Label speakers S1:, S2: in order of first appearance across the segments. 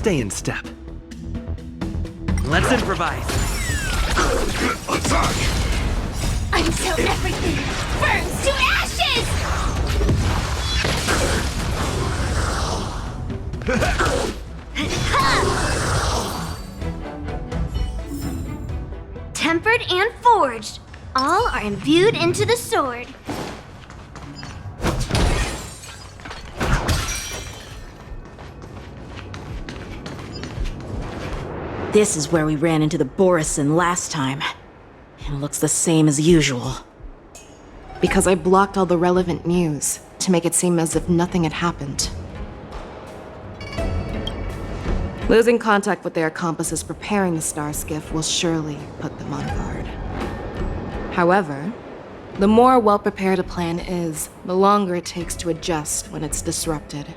S1: stay in step. Let's improvise.
S2: Attack!
S3: Until everything burns to ashes! Tempered and forged, all are imbued into the sword.
S4: This is where we ran into the Borison last time. It looks the same as usual.
S5: Because I blocked all the relevant news to make it seem as if nothing had happened. Losing contact with their accomplices preparing the Star Skiff will surely put them on guard. However, the more well-prepared a plan is, the longer it takes to adjust when it's disrupted.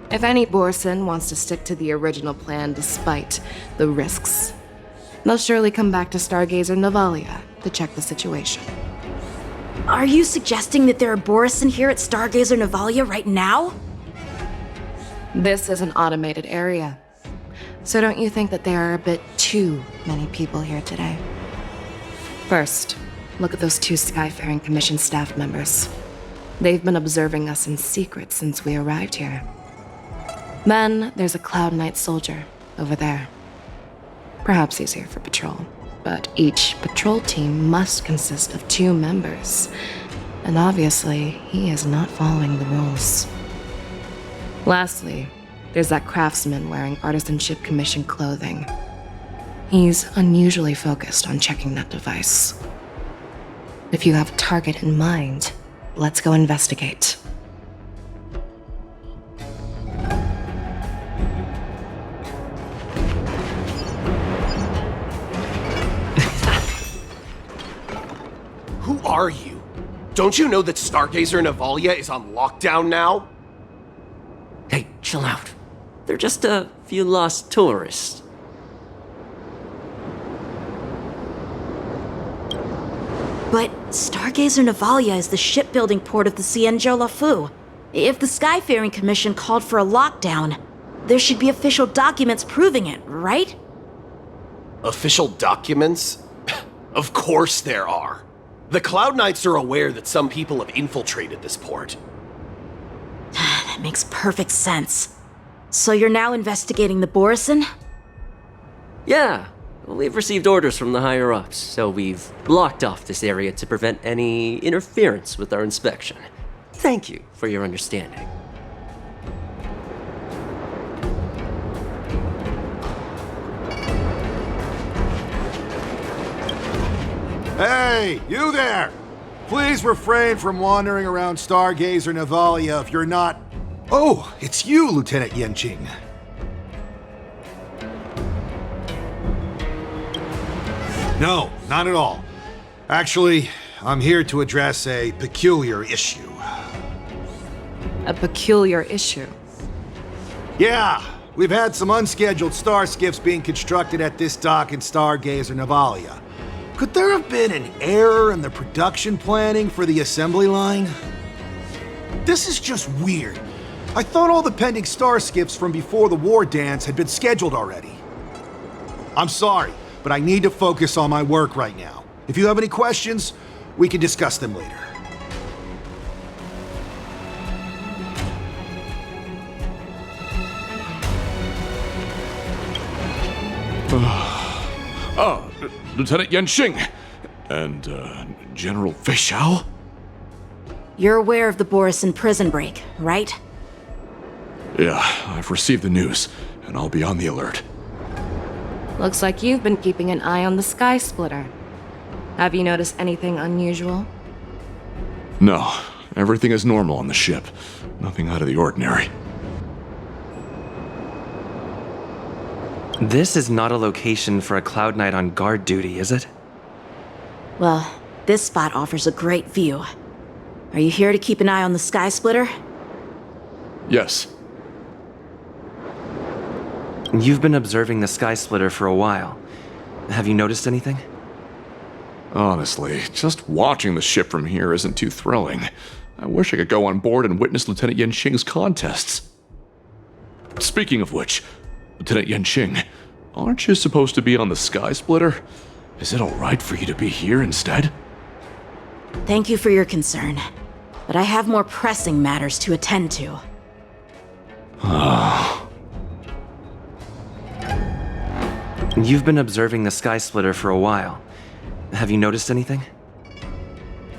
S5: If any Borison wants to stick to the original plan despite the risks, they'll surely come back to Stargazer Navalia to check the situation.
S4: Are you suggesting that there are Borison here at Stargazer Navalia right now?
S5: This is an automated area, so don't you think that there are a bit too many people here today? First, look at those 2 Skyfaring Commission staff members. They've been observing us in secret since we arrived here. Then there's a Cloud Knight soldier over there. Perhaps he's here for patrol, but each patrol team must consist of 2 members, and obviously he is not following the rules. Lastly, there's that craftsman wearing Artisanship Commission clothing. He's unusually focused on checking that device. If you have a target in mind, let's go investigate.
S2: Who are you? Don't you know that Stargazer Navalia is on lockdown now?
S6: Hey, chill out. They're just a few lost tourists.
S4: But Stargazer Navalia is the shipbuilding port of the Cienjo Lafu. If the Skyfaring Commission called for a lockdown, there should be official documents proving it, right?
S2: Official documents? Of course there are. The Cloud Knights are aware that some people have infiltrated this port.
S4: That makes perfect sense. So you're now investigating the Borison?
S6: Yeah, we've received orders from the higher-ups, so we've blocked off this area to prevent any interference with our inspection. Thank you for your understanding.
S7: Hey, you there! Please refrain from wandering around Stargazer Navalia if you're not... Oh, it's you, Lieutenant Yenching. No, not at all. Actually, I'm here to address a peculiar issue.
S5: A peculiar issue.
S7: Yeah, we've had some unscheduled star skiffs being constructed at this dock in Stargazer Navalia. Could there have been an error in the production planning for the assembly line? This is just weird. I thought all the pending star skiffs from before the war dance had been scheduled already. I'm sorry, but I need to focus on my work right now. If you have any questions, we can discuss them later.
S8: Lieutenant Yenching and General Feixiao?
S4: You're aware of the Borison prison break, right?
S8: Yeah, I've received the news, and I'll be on the alert.
S5: Looks like you've been keeping an eye on the Sky Splitter. Have you noticed anything unusual?
S8: No, everything is normal on the ship. Nothing out of the ordinary.
S1: This is not a location for a Cloud Knight on guard duty, is it?
S4: Well, this spot offers a great view. Are you here to keep an eye on the Sky Splitter?
S8: Yes.
S1: You've been observing the Sky Splitter for a while. Have you noticed anything?
S8: Honestly, just watching the ship from here isn't too thrilling. I wish I could go on board and witness Lieutenant Yenching's contests. Speaking of which, Lieutenant Yanqing, aren't you supposed to be on the Sky Splitter? Is it alright for you to be here instead?
S4: Thank you for your concern, but I have more pressing matters to attend to.
S1: You've been observing the Sky Splitter for a while. Have you noticed anything?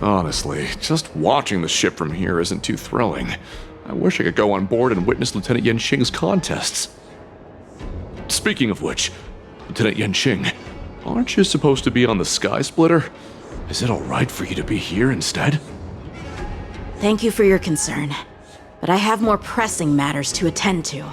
S8: Honestly, just watching the ship from here isn't too thrilling. I wish I could go on board and witness Lieutenant Yanqing's contests. Speaking of which, Lieutenant Yanqing, aren't you supposed to be on the Sky Splitter? Is it alright for you to be here instead?
S4: Thank you for your concern, but I have more pressing matters to attend to.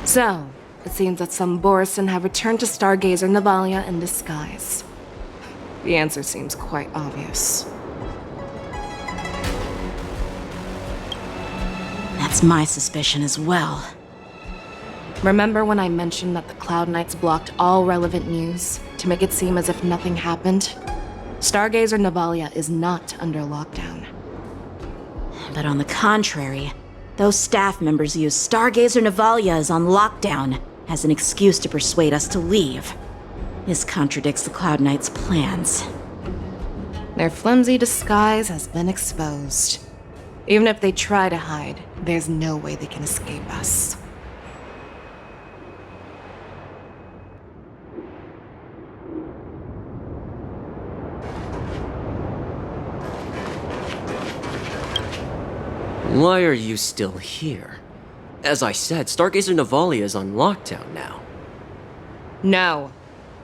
S5: So, it seems that some Borison have returned to Stargazer Navalia in disguise. The answer seems quite obvious.
S4: That's my suspicion as well.
S5: Remember when I mentioned that the Cloud Knights blocked all relevant news to make it seem as if nothing happened? Stargazer Navalia is not under lockdown.
S4: But on the contrary, those staff members use Stargazer Navalia is on lockdown as an excuse to persuade us to leave. This contradicts the Cloud Knights' plans.
S5: Their flimsy disguise has been exposed. Even if they try to hide, there's no way they can escape us.
S6: Why are you still here? As I said, Stargazer Navalia is on lockdown now.
S5: No,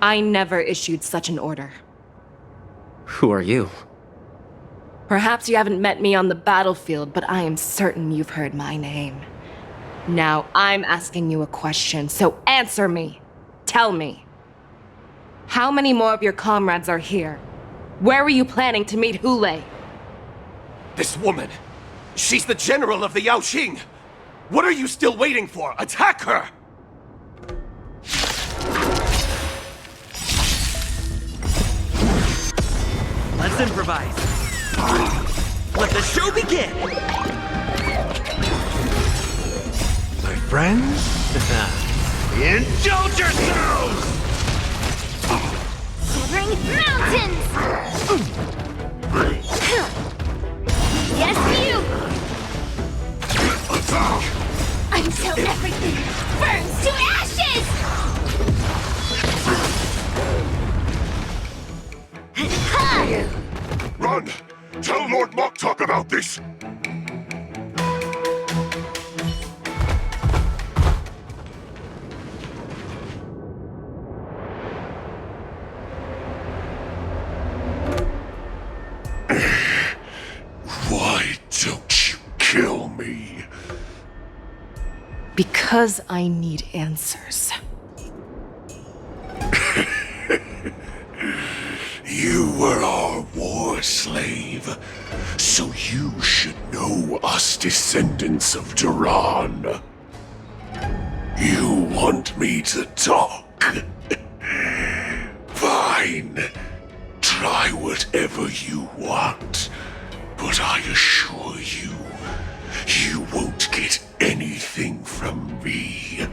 S5: I never issued such an order.
S6: Who are you?
S5: Perhaps you haven't met me on the battlefield, but I am certain you've heard my name. Now I'm asking you a question, so answer me. Tell me. How many more of your comrades are here? Where were you planning to meet Hule?
S2: This woman! She's the general of the Yaoxing! What are you still waiting for? Attack her!
S9: Let's improvise. Let the show begin!
S7: My friends, indulge yourselves!
S3: Shivering mountains! Yes, you! Until everything burns to ashes!
S10: Run! Tell Lord Moktok about this! Why don't you kill me?
S5: Because I need answers.
S10: You were our war slave, so you should know us descendants of Duran. You want me to talk? Fine. Try whatever you want, but I assure you, you won't get anything from me.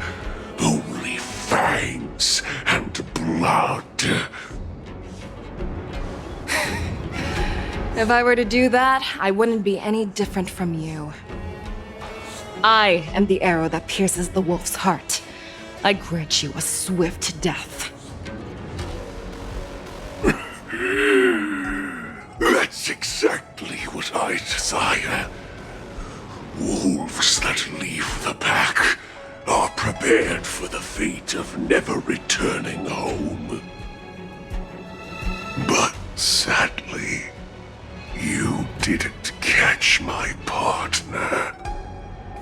S10: Only fangs and blood.
S5: If I were to do that, I wouldn't be any different from you. I am the arrow that pierces the wolf's heart. I grant you a swift death.
S10: That's exactly what I desire. Wolves that leave the pack are prepared for the fate of never returning home. But sadly, you didn't catch my partner.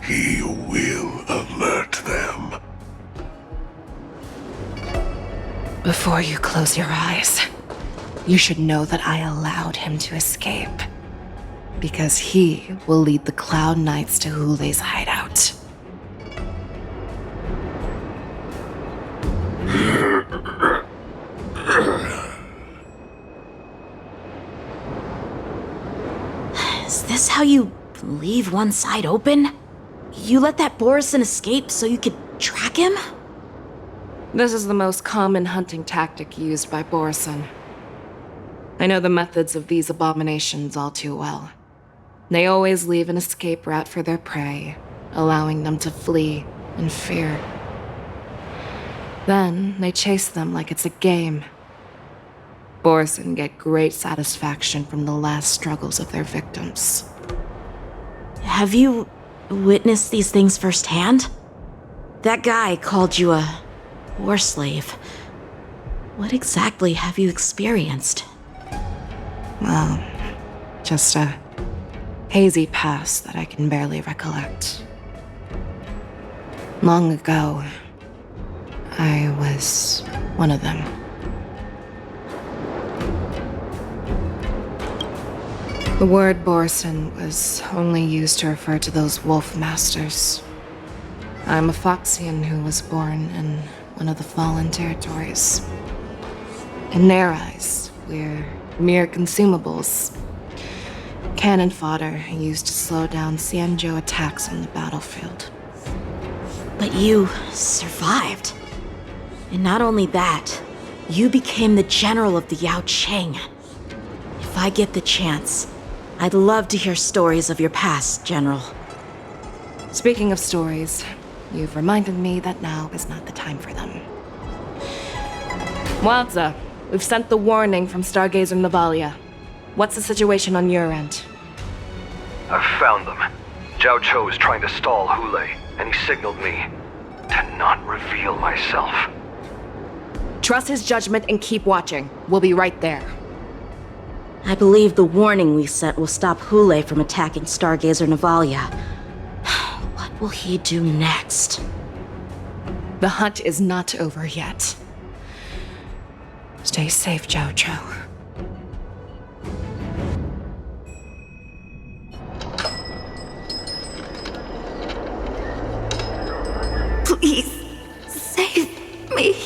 S10: He will alert them.
S5: Before you close your eyes, you should know that I allowed him to escape. Because he will lead the Cloud Knights to Hule's hideout.
S4: that's how you leave one side open? You let that Borison escape so you could track him?
S5: This is the most common hunting tactic used by Borison. I know the methods of these abominations all too well. They always leave an escape route for their prey, allowing them to flee in fear. Then they chase them like it's a game. Borison get great satisfaction from the last struggles of their victims.
S4: Have you witnessed these things firsthand? That guy called you a war slave. What exactly have you experienced?
S5: Well, just a hazy past that I can barely recollect. Long ago, I was one of them. The word Borison was only used to refer to those wolf masters. I'm a Foxian who was born in one of the fallen territories. In their eyes, we're mere consumables. Cannon fodder used to slow down Xianzhou attacks on the battlefield.
S4: But you survived. And not only that, you became the general of the Yao Cheng. If I get the chance, I'd love to hear stories of your past, General.
S5: Speaking of stories, you've reminded me that now is not the time for them. Wadza, we've sent the warning from Stargazer Navalia. What's the situation on your end?
S11: I've found them. Zhao Cho is trying to stall Hule, and he signaled me to not reveal myself.
S5: Trust his judgment and keep watching. We'll be right there.
S4: I believe the warning we sent will stop Hule from attacking Stargazer Navalia. What will he do next?
S5: The hunt is not over yet. Stay safe, Zhao Cho.
S3: Please, save me.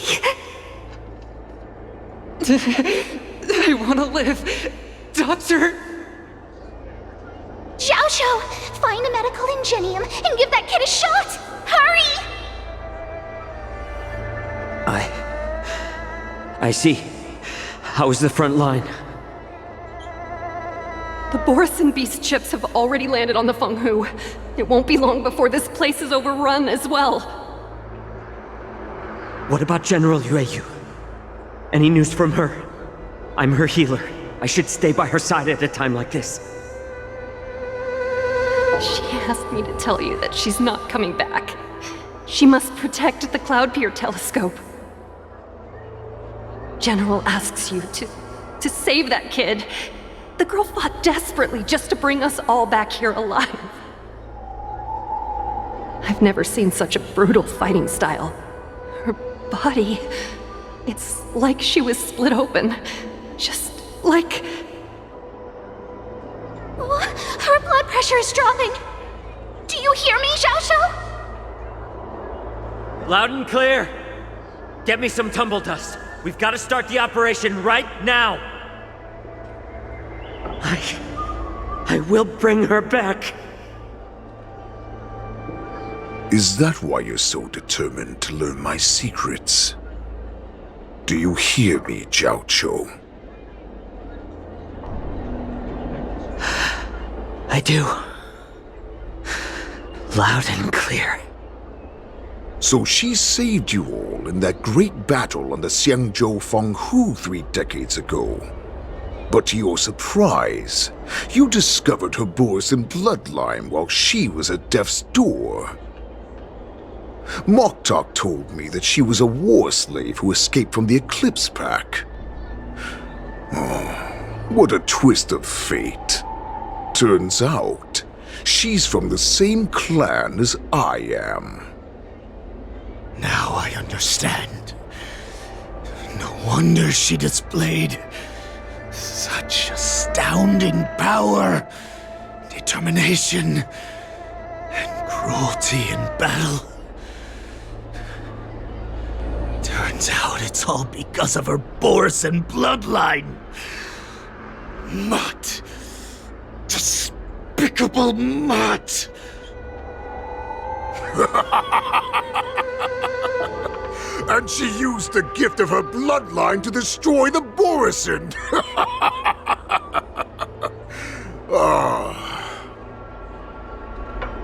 S12: I want to live. Doctor!
S3: Xiaoshu, find a medical ingenium and give that kid a shot! Hurry!
S6: I see. How is the front line?
S12: The Borison Beast chips have already landed on the Fenghu. It won't be long before this place is overrun as well.
S6: What about General Yueyu? Any news from her? I'm her healer. I should stay by her side at a time like this.
S12: She asked me to tell you that she's not coming back. She must protect the Cloud Pier telescope. General asks you to save that kid. The girl fought desperately just to bring us all back here alive. I've never seen such a brutal fighting style. Her body, it's like she was split open. Just like...
S3: Her blood pressure is dropping. Do you hear me, Xiaoshu?
S9: Loud and clear. Get me some tumble dust. We've got to start the operation right now.
S6: I will bring her back.
S10: Is that why you're so determined to learn my secrets? Do you hear me, Zhao Cho?
S6: I do. Loud and clear.
S10: So she saved you all in that great battle on the Xiangzhou Fenghu 3 decades ago. But to your surprise, you discovered her Borison bloodline while she was at death's door. Moktok told me that she was a war slave who escaped from the Eclipse Pack. Oh, what a twist of fate. Turns out, she's from the same clan as I am.
S13: Now I understand. No wonder she displayed such astounding power, determination, and cruelty in battle. Turns out it's all because of her Borison bloodline. Not despicable.
S10: despicable mutt! And she used the gift of her bloodline to destroy the Borisin!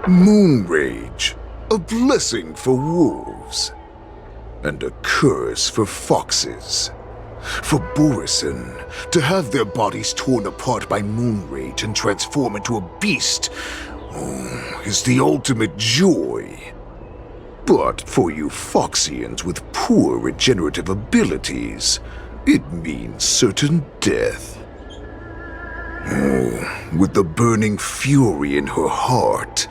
S10: Moon Rage, a blessing for wolves, and a curse for foxes. For Borisin, to have their bodies torn apart by Moon Rage and transform into a beast is the ultimate joy. But for you Foxians with poor regenerative abilities, it means certain death. With the burning fury in her heart,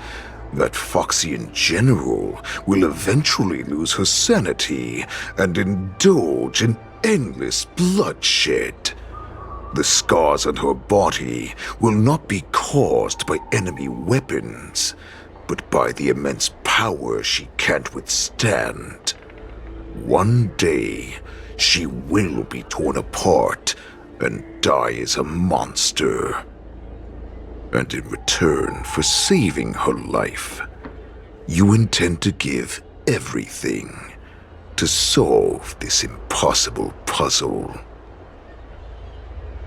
S10: that Foxian general will eventually lose her sanity and indulge in endless bloodshed. The scars on her body will not be caused by enemy weapons, but by the immense power she can't withstand. One day, she will be torn apart and die as a monster. And in return for saving her life, you intend to give everything to solve this impossible puzzle.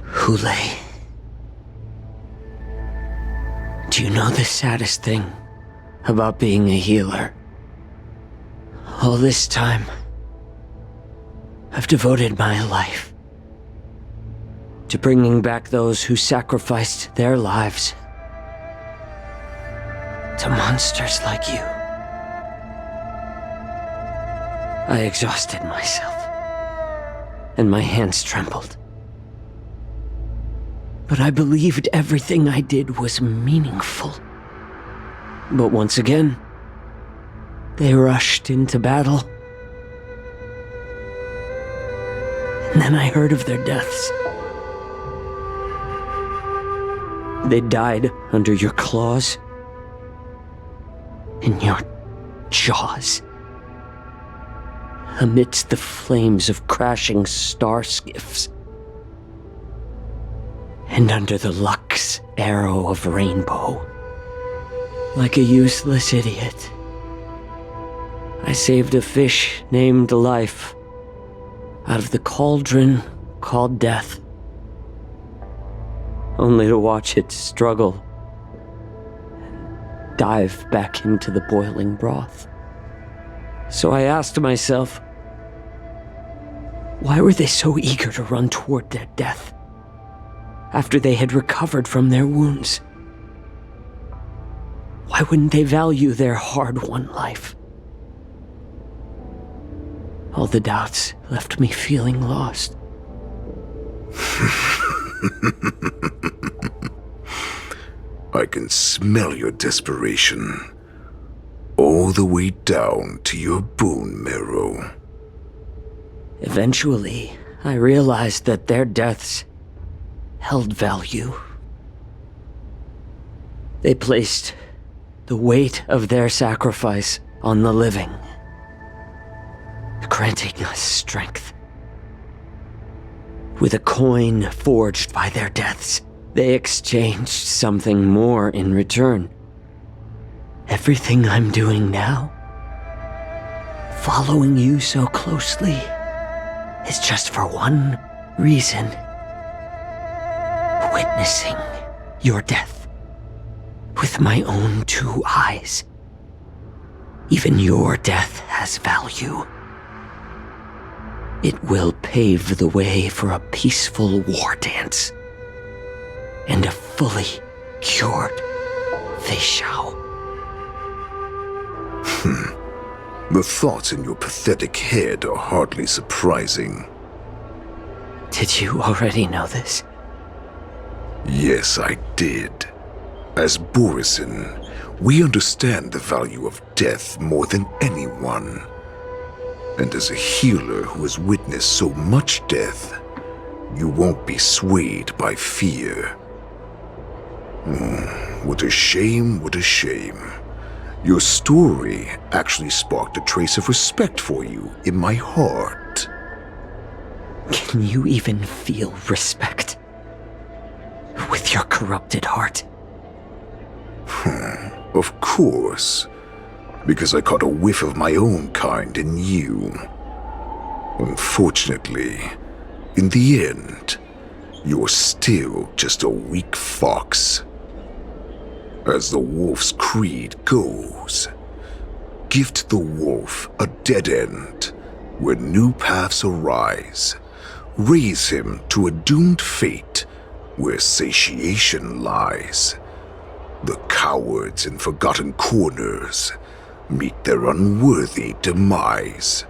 S13: Hule, do you know the saddest thing about being a healer? All this time, I've devoted my life to bringing back those who sacrificed their lives to monsters like you. I exhausted myself, and my hands trembled. But I believed everything I did was meaningful. But once again, they rushed into battle. And then I heard of their deaths. They died under your claws, in your jaws, amidst the flames of crashing star skiffs, and under the Lux arrow of rainbow. Like a useless idiot, I saved a fish named Life out of the cauldron called Death, only to watch it struggle and dive back into the boiling broth. So I asked myself, why were they so eager to run toward their death after they had recovered from their wounds? Why wouldn't they value their hard-won life? All the doubts left me feeling lost.
S10: I can smell your desperation, all the way down to your bone marrow.
S13: Eventually, I realized that their deaths held value. They placed the weight of their sacrifice on the living, granting us strength. With a coin forged by their deaths, they exchanged something more in return. Everything I'm doing now, following you so closely, is just for one reason: witnessing your death with my own 2 eyes. Even your death has value. It will pave the way for a peaceful war dance and a fully cured Feishao.
S10: The thoughts in your pathetic head are hardly surprising.
S13: Did you already know this?
S10: Yes, I did. As Borisin, we understand the value of death more than anyone. And as a healer who has witnessed so much death, you won't be swayed by fear. What a shame, what a shame. Your story actually sparked a trace of respect for you in my heart.
S13: Can you even feel respect with your corrupted heart?
S10: Of course. Because I caught a whiff of my own kind in you. Unfortunately, in the end, you're still just a weak fox. As the wolf's creed goes, gift the wolf a dead end where new paths arise. Raise him to a doomed fate where satiation lies. The cowards in forgotten corners meet their unworthy demise.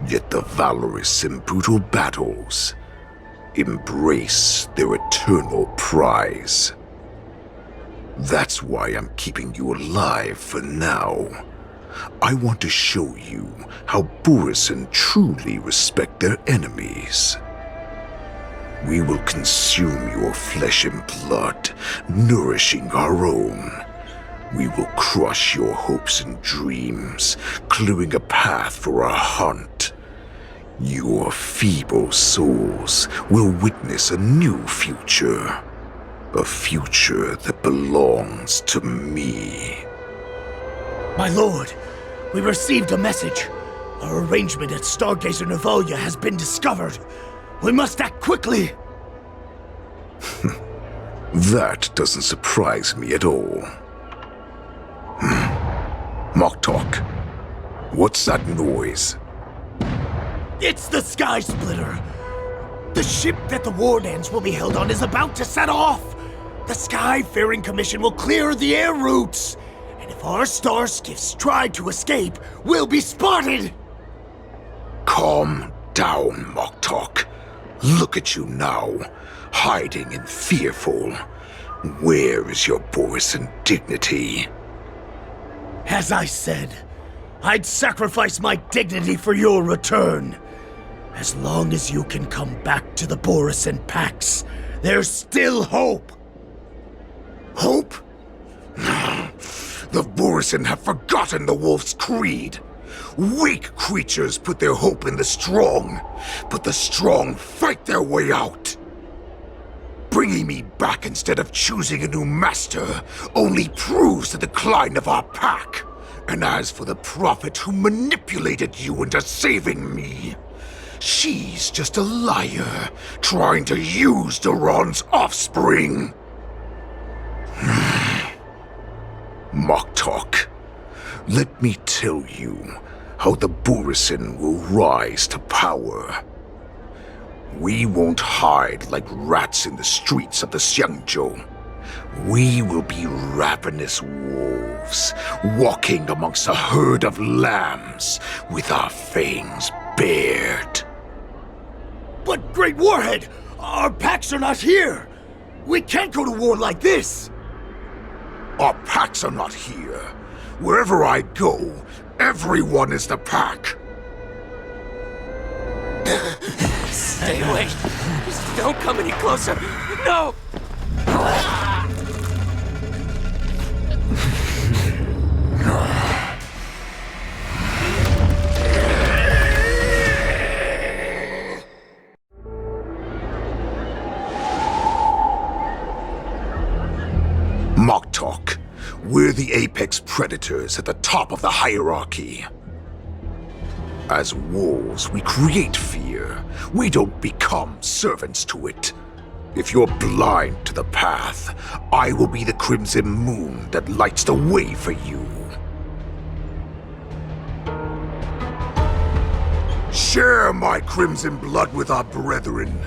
S10: Yet the valorous in brutal battles embrace their eternal prize. That's why I'm keeping you alive for now. I want to show you how Borisin truly respect their enemies. We will consume your flesh and blood, nourishing our own. We will crush your hopes and dreams, clearing a path for our hunt. Your feeble souls will witness a new future. A future that belongs to me.
S14: My lord, we received a message. Our arrangement at Stargazer Navalia has been discovered. We must act quickly.
S10: That doesn't surprise me at all. Moktok, what's that noise?
S14: It's the Sky Splitter. The ship that the Wardens will be held on is about to set off. The Skyfaring Commission will clear the air routes. And if our star skiffs try to escape, we'll be spotted.
S10: Calm down, Moktok. Look at you now, hiding and fearful. Where is your Borisin dignity?
S14: As I said, I'd sacrifice my dignity for your return. As long as you can come back to the Borisin Pax, there's still hope.
S10: Hope? The Borisin have forgotten the wolf's creed. Weak creatures put their hope in the strong, but the strong fight their way out. Bringing me back instead of choosing a new master only proves the decline of our pack. And as for the prophet who manipulated you into saving me, she's just a liar trying to use Duran's offspring. Moktok, let me tell you how the Borisin will rise to power. We won't hide like rats in the streets of the Xiangzhou. We will be ravenous wolves, walking amongst a herd of lambs with our fangs bared.
S14: But Great Warhead, our packs are not here. We can't go to war like this.
S10: Our packs are not here. Wherever I go, everyone is the pack.
S6: Stay away. Just don't come any closer. No!
S10: Moktok, we're the apex predators at the top of the hierarchy. As wolves, we create fear. We don't become servants to it. If you're blind to the path, I will be the crimson moon that lights the way for you. Share my crimson blood with our brethren.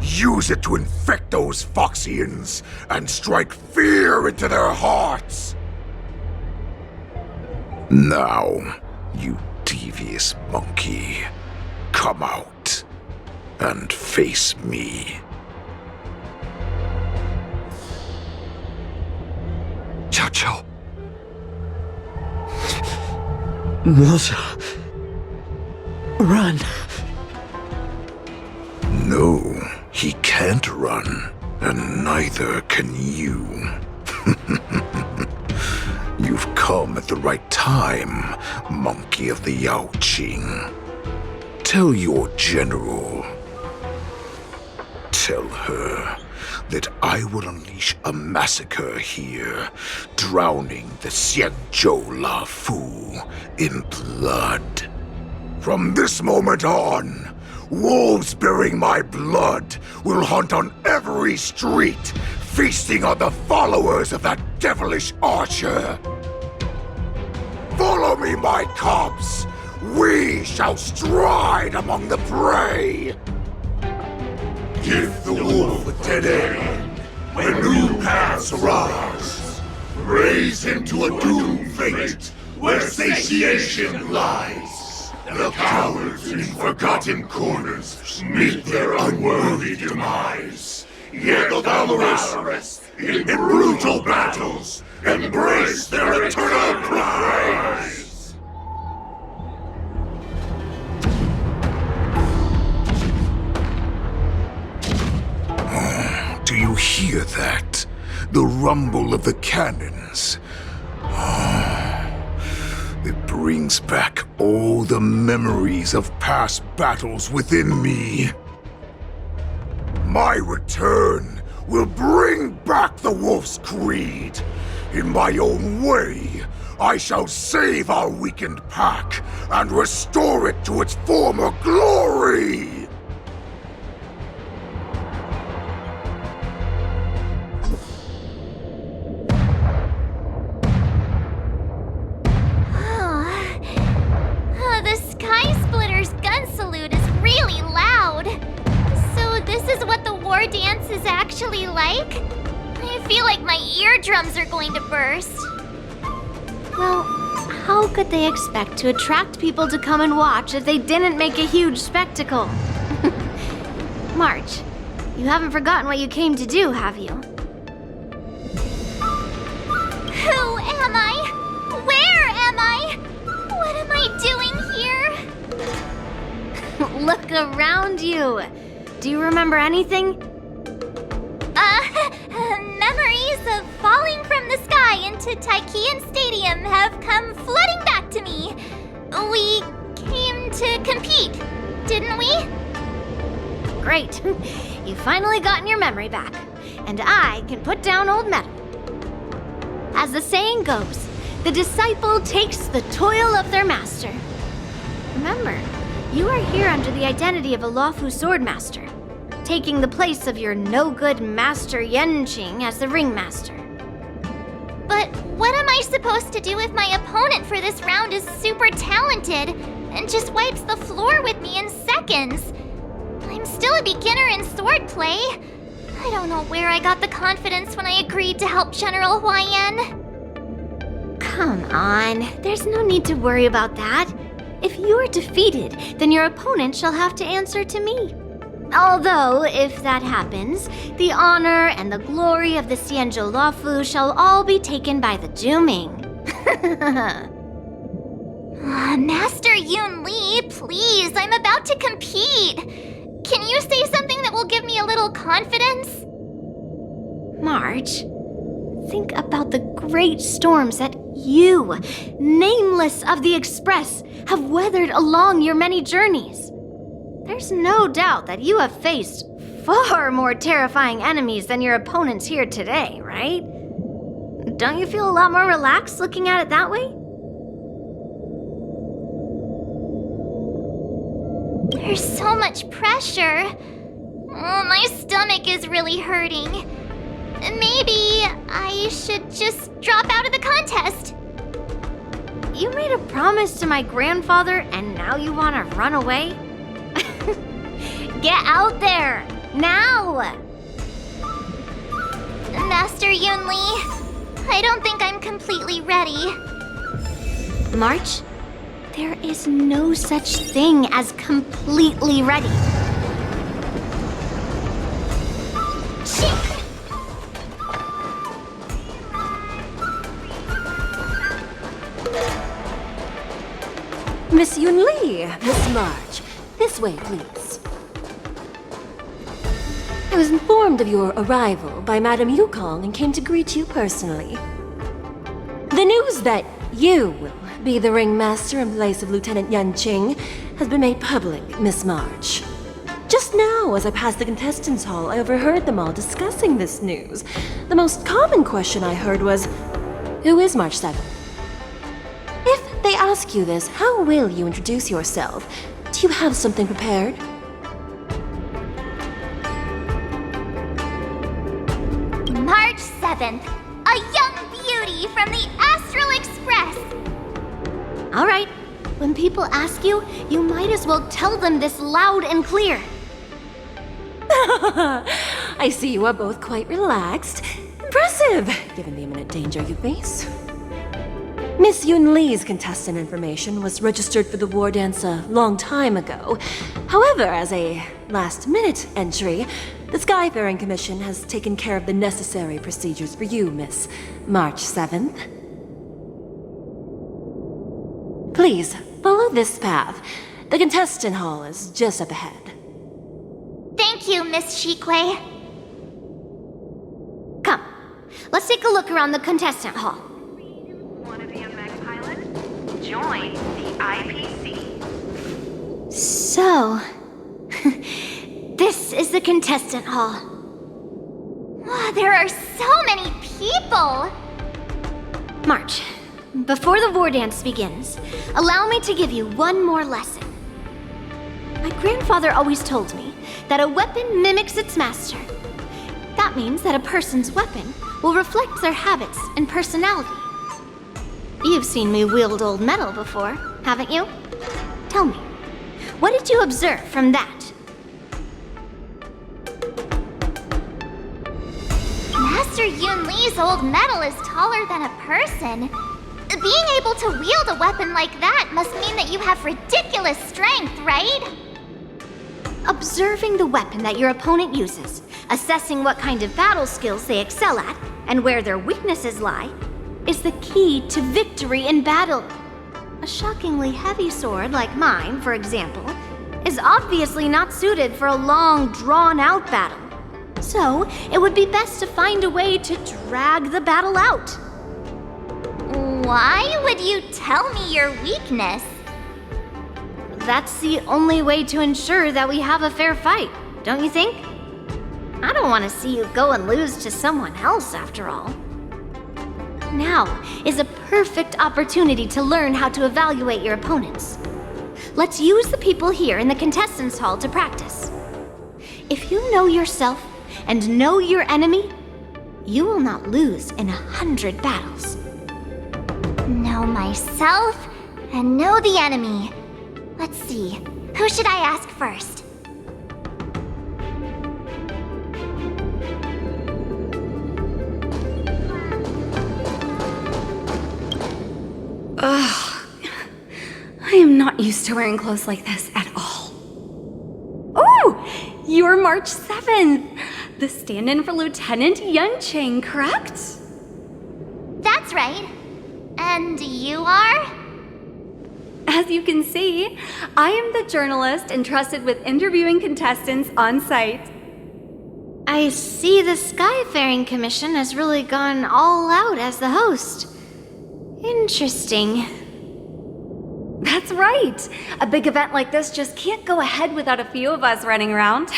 S10: Use it to infect those Foxians and strike fear into their hearts. Now, you devious monkey, come out and face me.
S13: Chow. Moza. Run.
S10: No, he can't run, and neither can you. You've come at the right time, monkey of the Yaoqing. Tell your general Tell her that I will unleash a massacre here, drowning the Xianzhou La Fu in blood. From this moment on, wolves bearing my blood will hunt on every street, feasting on the followers of that devilish archer. Follow me, my cubs! We shall stride among the prey! Give the wolf a dead end when new paths arise. Raise him to a doomed fate where satiation lies. The cowards in forgotten corners meet their unworthy demise. Yet the valorous in brutal battles embrace their eternal prize. Do you hear that? The rumble of the cannons. It brings back all the memories of past battles within me. My return will bring back the Wolf's Creed. In my own way, I shall save our weakened pack and restore it to its former glory!
S3: The Sky Splitter's gun salute is really loud. So this is what the war dance is actually like? I feel like my eardrums are going to burst.
S15: Well, how could they expect to attract people to come and watch if they didn't make a huge spectacle? March, you haven't forgotten what you came to do, have you?
S3: Who am I? Where am I? What am I doing here?
S15: Look around you. Do you remember anything?
S3: Memories of falling from the sky into Taikian Stadium have come flooding back to me. We came to compete, didn't we?
S15: Great. You've finally gotten your memory back, and I can put down old metal. As the saying goes, the disciple takes the toil of their master. Remember, you are here under the identity of a lawful swordmaster, taking the place of your no-good master Yenqing as the ringmaster.
S3: But what am I supposed to do if my opponent for this round is super talented and just wipes the floor with me in seconds? I'm still a beginner in swordplay. I don't know where I got the confidence when I agreed to help General Huaiyan.
S15: Come on, there's no need to worry about that. If you are defeated, then your opponent shall have to answer to me. Although, if that happens, the honor and the glory of the Xianzhou Luofu shall all be taken by the Juming.
S3: Master Yun Li, please, I'm about to compete. Can you say something that will give me a little confidence?
S15: March, think about the great storms that you, nameless of the Express, have weathered along your many journeys. There's no doubt that you have faced far more terrifying enemies than your opponents here today, right? Don't you feel a lot more relaxed looking at it that way?
S3: There's so much pressure. Oh, my stomach is really hurting. Maybe I should just drop out of the contest.
S15: You made a promise to my grandfather and now you want to run away? Get out there, now!
S3: Master Yun Li, I don't think I'm completely ready.
S15: March, there is no such thing as completely ready.
S12: Miss Yun Li, Miss March, this way, please. I was informed of your arrival by Madame Yukong and came to greet you personally. The news that you will be the ringmaster in place of Lieutenant Yenqing has been made public, Miss March. Just now, as I passed the contestants' hall, I overheard them all discussing this news. The most common question I heard was, who is March 7th? If they ask you this, how will you introduce yourself? Do you have something prepared?
S3: March 7th, a young beauty from the Astral Express.
S15: All right. When people ask you, you might as well tell them this loud and clear.
S12: I see you are both quite relaxed. Impressive, given the imminent danger you face. Miss Yun Lee's contestant information was registered for the war dance a long time ago. However, as a last-minute entry, the Skyfaring Commission has taken care of the necessary procedures for you, Miss March 7th. Please, follow this path. The contestant hall is just up ahead.
S3: Thank you, Miss Shikwe.
S15: Come, let's take a look around the contestant hall.
S16: Want to be a mech pilot? Join the IPC.
S15: So, this is the contestant hall.
S3: Wow, there are so many people!
S15: March, before the war dance begins, allow me to give you one more lesson. My grandfather always told me that a weapon mimics its master. That means that a person's weapon will reflect their habits and personality. You've seen me wield old metal before, haven't you? Tell me, what did you observe from that?
S3: Master Yun Lee's old metal is taller than a person. Being able to wield a weapon like that must mean that you have ridiculous strength, right?
S15: Observing the weapon that your opponent uses, assessing what kind of battle skills they excel at, and where their weaknesses lie, is the key to victory in battle. A shockingly heavy sword like mine, for example, is obviously not suited for a long, drawn-out battle. So, it would be best to find a way to drag the battle out.
S3: Why would you tell me your weakness?
S15: That's the only way to ensure that we have a fair fight, don't you think? I don't want to see you go and lose to someone else, after all. Now is a perfect opportunity to learn how to evaluate your opponents. Let's use the people here in the contestants' hall to practice. If you know yourself and know your enemy, you will not lose in 100 battles.
S3: Know myself and know the enemy. Let's see, who should I ask first?
S17: Ugh. I am not used to wearing clothes like this at all. Oh! You're March 7th! The stand-in for Lieutenant Yunqing, correct?
S3: That's right. And you are?
S17: As you can see, I am the journalist entrusted with interviewing contestants on site.
S15: I see the Skyfaring Commission has really gone all out as the host. Interesting.
S17: That's right. A big event like this just can't go ahead without a few of us running around.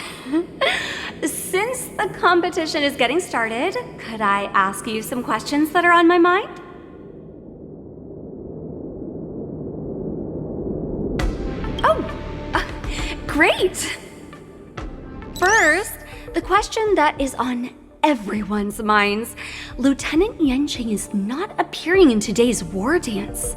S17: Since the competition is getting started, could I ask you some questions that are on my mind? Great! First, the question that is on everyone's minds. Lieutenant Yunqing is not appearing in today's war dance.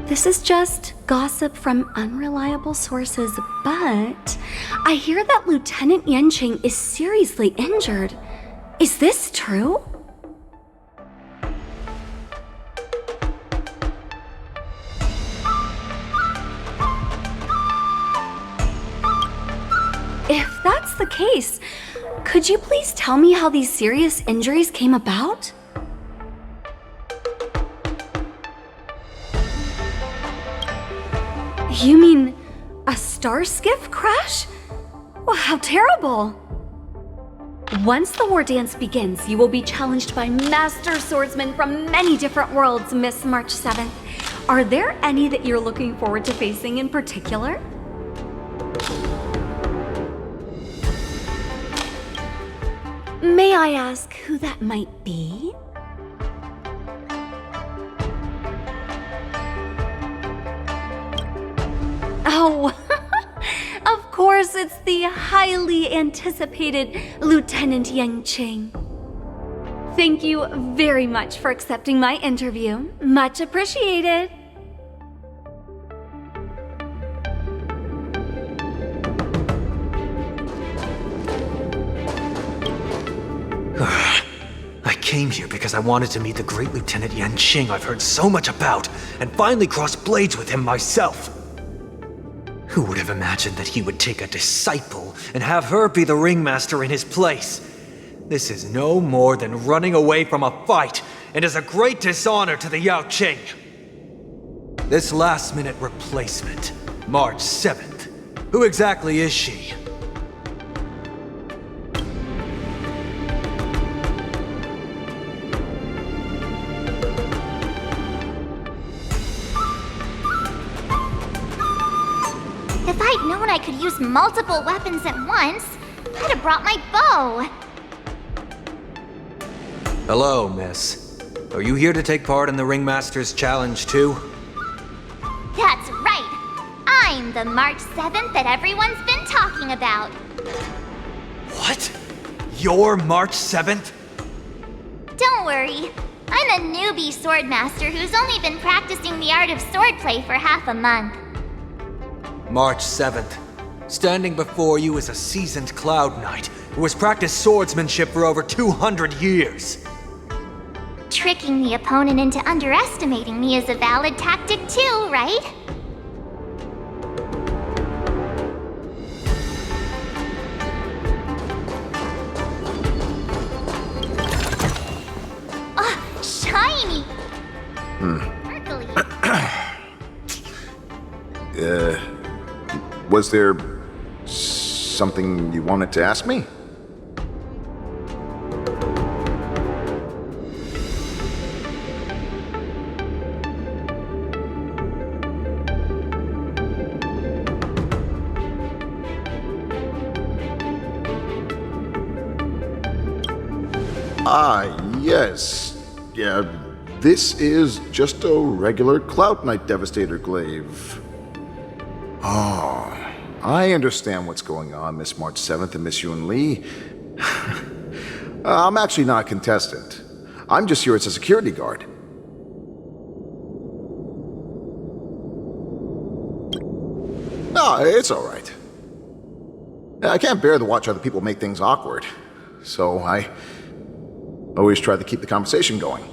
S17: This is just gossip from unreliable sources, but I hear that Lieutenant Yunqing is seriously injured. Is this true? If that's the case, could you please tell me how these serious injuries came about? You mean a star skiff crash? Well, how terrible! Once the war dance begins, you will be challenged by master swordsmen from many different worlds, Miss March 7th. Are there any that you're looking forward to facing in particular? I ask who that might be? Oh, of course, it's the highly anticipated Lieutenant Yanqing. Thank you very much for accepting my interview. Much appreciated.
S18: I came here because I wanted to meet the great Lieutenant Yanqing I've heard so much about, and finally cross blades with him myself. Who would have imagined that he would take a disciple and have her be the ringmaster in his place? This is no more than running away from a fight, and is a great dishonor to the Yaoqing. This last-minute replacement, March 7th. Who exactly is she?
S3: If I'd known I could use multiple weapons at once, I'd have brought my bow.
S18: Hello, miss. Are you here to take part in the Ringmaster's Challenge too?
S3: That's right. I'm the March 7th that everyone's been talking about.
S18: What? You're March 7th?
S3: Don't worry. I'm a newbie swordmaster who's only been practicing the art of swordplay for half a month.
S18: March 7th. Standing before you is a seasoned Cloud Knight who has practiced swordsmanship for over 200 years.
S3: Tricking the opponent into underestimating me is a valid tactic too, right? Oh, shiny! Sparkly.
S10: Was there something you wanted to ask me? Yes. Yeah, this is just a regular Cloud Knight Devastator glaive. Oh, I understand what's going on, Miss March 7th and Miss Yun Li. I'm actually not a contestant. I'm just here as a security guard. No, it's all right. I can't bear to watch other people make things awkward, so I always try to keep the conversation going.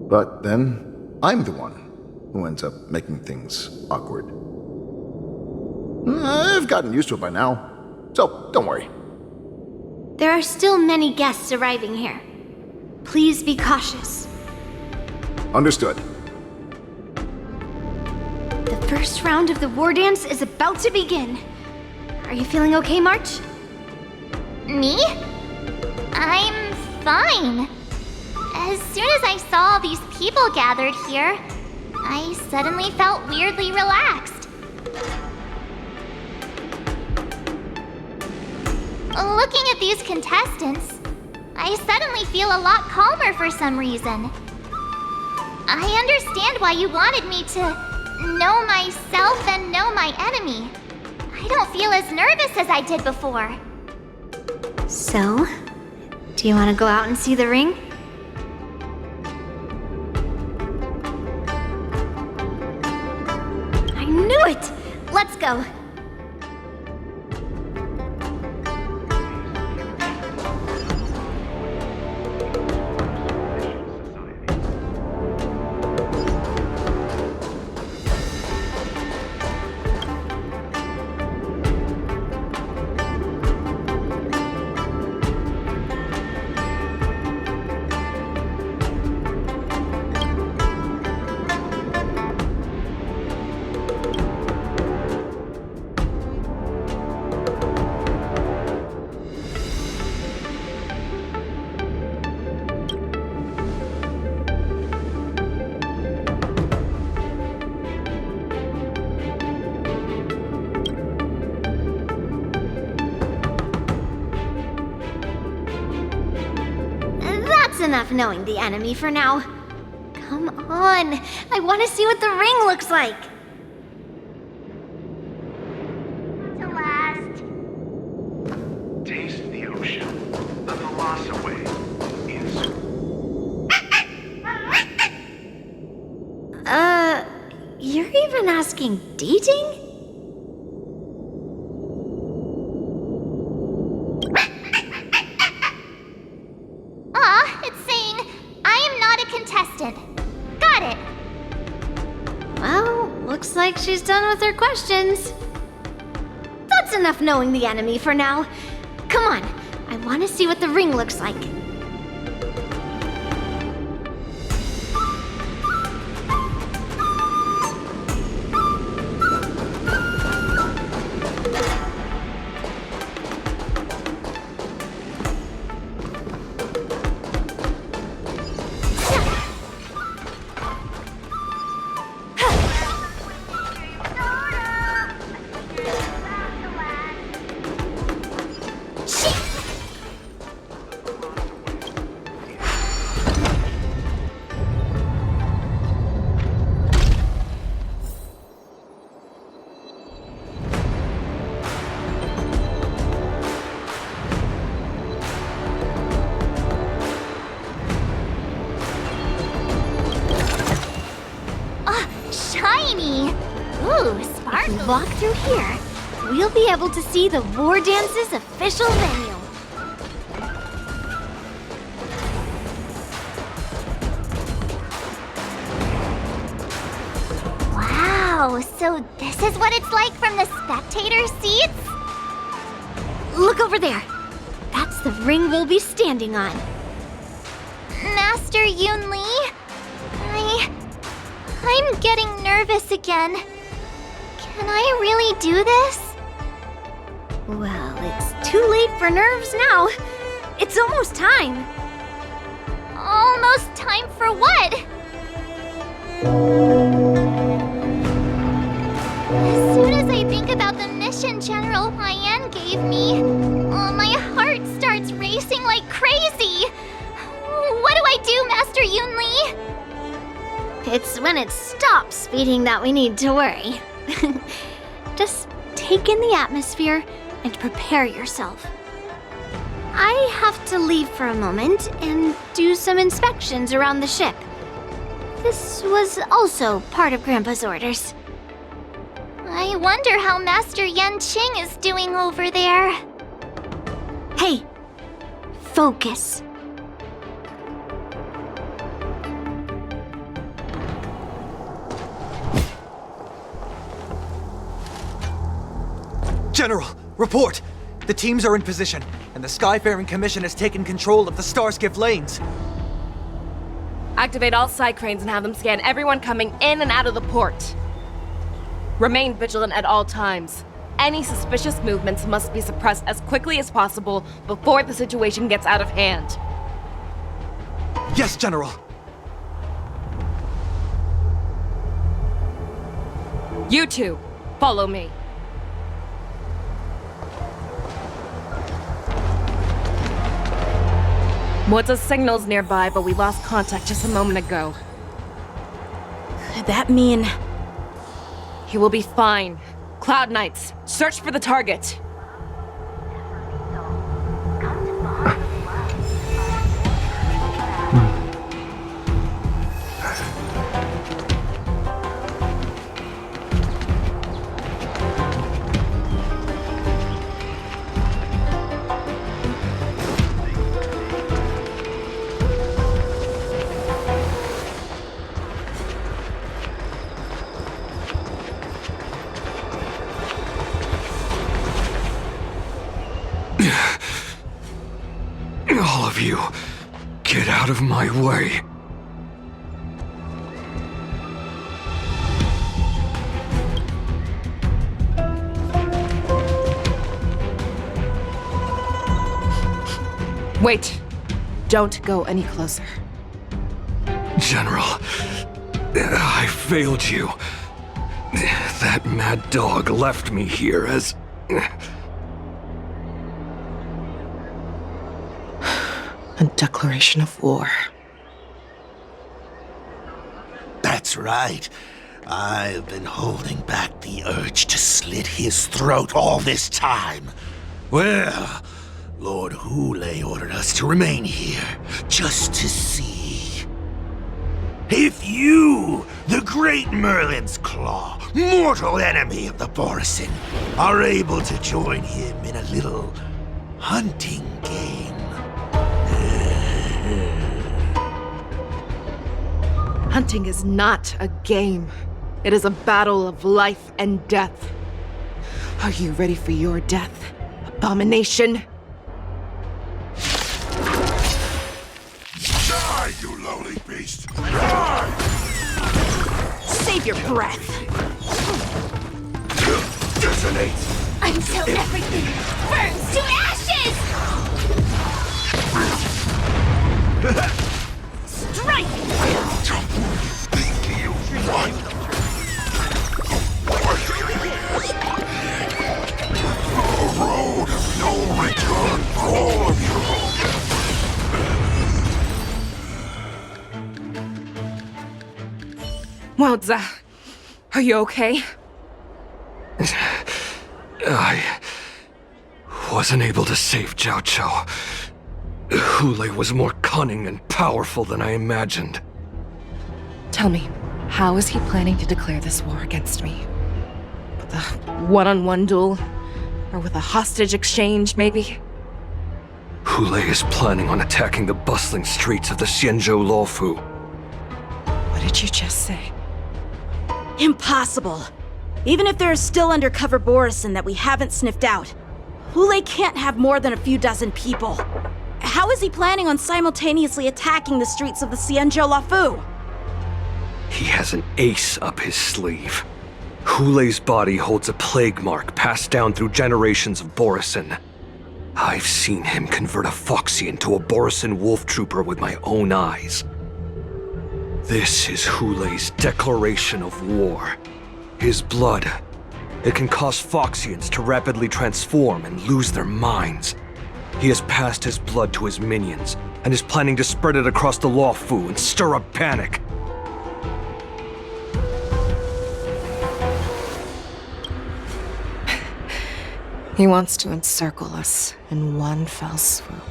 S10: But then, I'm the one who ends up making things awkward. I've gotten used to it by now, so don't worry.
S15: There are still many guests arriving here. Please be cautious.
S10: Understood.
S15: The first round of the war dance is about to begin. Are you feeling okay, March?
S3: Me? I'm fine. As soon as I saw all these people gathered here, I suddenly felt weirdly relaxed. Looking at these contestants, I suddenly feel a lot calmer for some reason. I understand why you wanted me to know myself and know my enemy. I don't feel as nervous as I did before.
S15: So, do you want to go out and see the ring? I knew it! Let's go. enough knowing the enemy for now. Come on, I want to see what the ring looks like. To last.
S11: Taste the ocean. The Thalassa way is...
S15: You're even asking dating?
S3: It's saying, I am not a contestant. Got it.
S15: Well, looks like she's done with her questions. That's enough knowing the enemy for now. Come on, I want to see what the ring looks like.
S3: Sparkle.
S15: If we walk through here, we'll be able to see the War Dance's official venue.
S3: Wow, so this is what it's like from the spectator seats?
S15: Look over there. That's the ring we'll be standing on.
S3: Master Yun Li? I'm getting nervous again. Can I really do this?
S15: Well, it's too late for nerves now. It's almost time.
S3: Almost time for what? As soon as I think about the mission General Hyan gave me, my heart starts racing like crazy. What do I do, Master Yun Li?
S15: It's when it stops beating that we need to worry. Just take in the atmosphere and prepare yourself. I have to leave for a moment and do some inspections around the ship. This was also part of Grandpa's orders.
S3: I wonder how Master Yanqing is doing over there.
S15: Hey, focus.
S18: General, report! The teams are in position, and the Skyfaring Commission has taken control of the Starskiff lanes.
S5: Activate all side cranes and have them scan everyone coming in and out of the port. Remain vigilant at all times. Any suspicious movements must be suppressed as quickly as possible before the situation gets out of hand.
S18: Yes, General.
S5: You two, follow me. What's signals nearby, but we lost contact just a moment ago.
S4: Could that mean...
S5: He will be fine. Cloud Knights, search for the target.
S10: All of you, get out of my way.
S5: Wait. Don't go any closer.
S10: General, I failed you. That mad dog left me here as...
S5: A declaration of war.
S14: That's right. I've been holding back the urge to slit his throat all this time. Well, Lord Hule ordered us to remain here, just to see. If you, the great Merlin's Claw, mortal enemy of the Borisin, are able to join him in a little hunting game.
S5: Hunting is not a game. It is a battle of life and death. Are you ready for your death, abomination?
S10: Die, you lowly beast! Die!
S4: Save your breath.
S10: Detonate!
S3: Until everything burns to ashes! Strike!
S10: Think you want? A road of no return for all of you.
S5: Wowza, are you okay?
S19: I wasn't able to save Jiao Chou. Hule was more cunning and powerful than I imagined.
S5: Tell me, how is he planning to declare this war against me? With a one-on-one duel? Or with a hostage exchange, maybe?
S19: Hule is planning on attacking the bustling streets of the Xianzhou Luofu.
S5: What did you just say?
S4: Impossible. Even if there are still undercover Borisin that we haven't sniffed out, Hule can't have more than a few dozen people. How is he planning on simultaneously attacking the streets of the Xianzhou Luofu?
S19: He has an ace up his sleeve. Hule's body holds a plague mark passed down through generations of Borisin. I've seen him convert a Foxy into a Borisin wolf trooper with my own eyes. This is Hule's declaration of war. His blood. It can cause Foxians to rapidly transform and lose their minds. He has passed his blood to his minions, and is planning to spread it across the Luofu and stir up panic.
S5: He wants to encircle us in one fell swoop.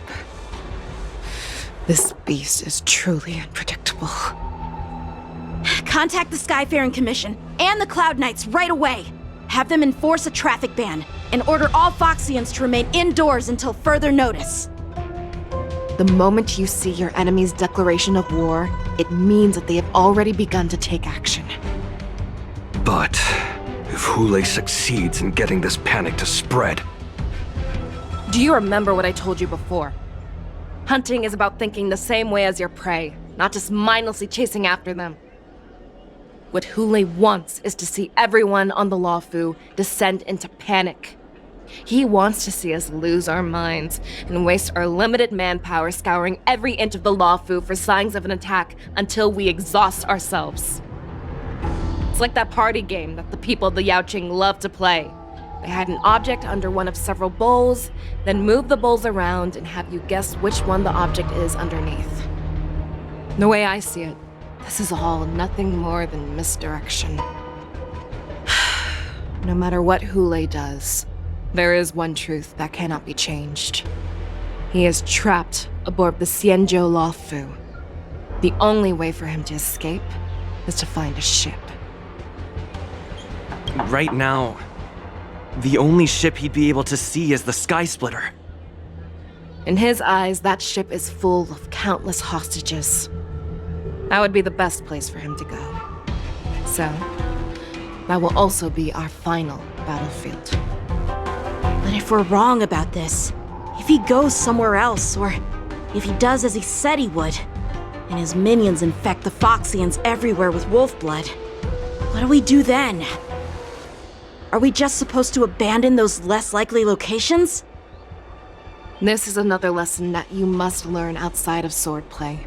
S5: This beast is truly unpredictable.
S4: Contact the Skyfaring Commission and the Cloud Knights right away. Have them enforce a traffic ban and order all Foxians to remain indoors until further notice.
S5: The moment you see your enemy's declaration of war, it means that they have already begun to take action.
S19: But if Hule succeeds in getting this panic to spread...
S5: Do you remember what I told you before? Hunting is about thinking the same way as your prey, not just mindlessly chasing after them. What Hule wants is to see everyone on the Luofu descend into panic. He wants to see us lose our minds and waste our limited manpower scouring every inch of the Luofu for signs of an attack until we exhaust ourselves. It's like that party game that the people of the Yaoqing love to play. They hide an object under one of several bowls, then move the bowls around and have you guess which one the object is underneath. The way I see it, this is all nothing more than misdirection. No matter what Hule does, there is one truth that cannot be changed. He is trapped aboard the Xianzhou Luofu. The only way for him to escape is to find a ship.
S1: Right now, the only ship he'd be able to see is the Sky Splitter.
S5: In his eyes, that ship is full of countless hostages. That would be the best place for him to go. So, that will also be our final battlefield.
S4: But if we're wrong about this, if he goes somewhere else, or if he does as he said he would, and his minions infect the Foxians everywhere with wolf blood, what do we do then? Are we just supposed to abandon those less likely locations?
S5: This is another lesson that you must learn outside of swordplay.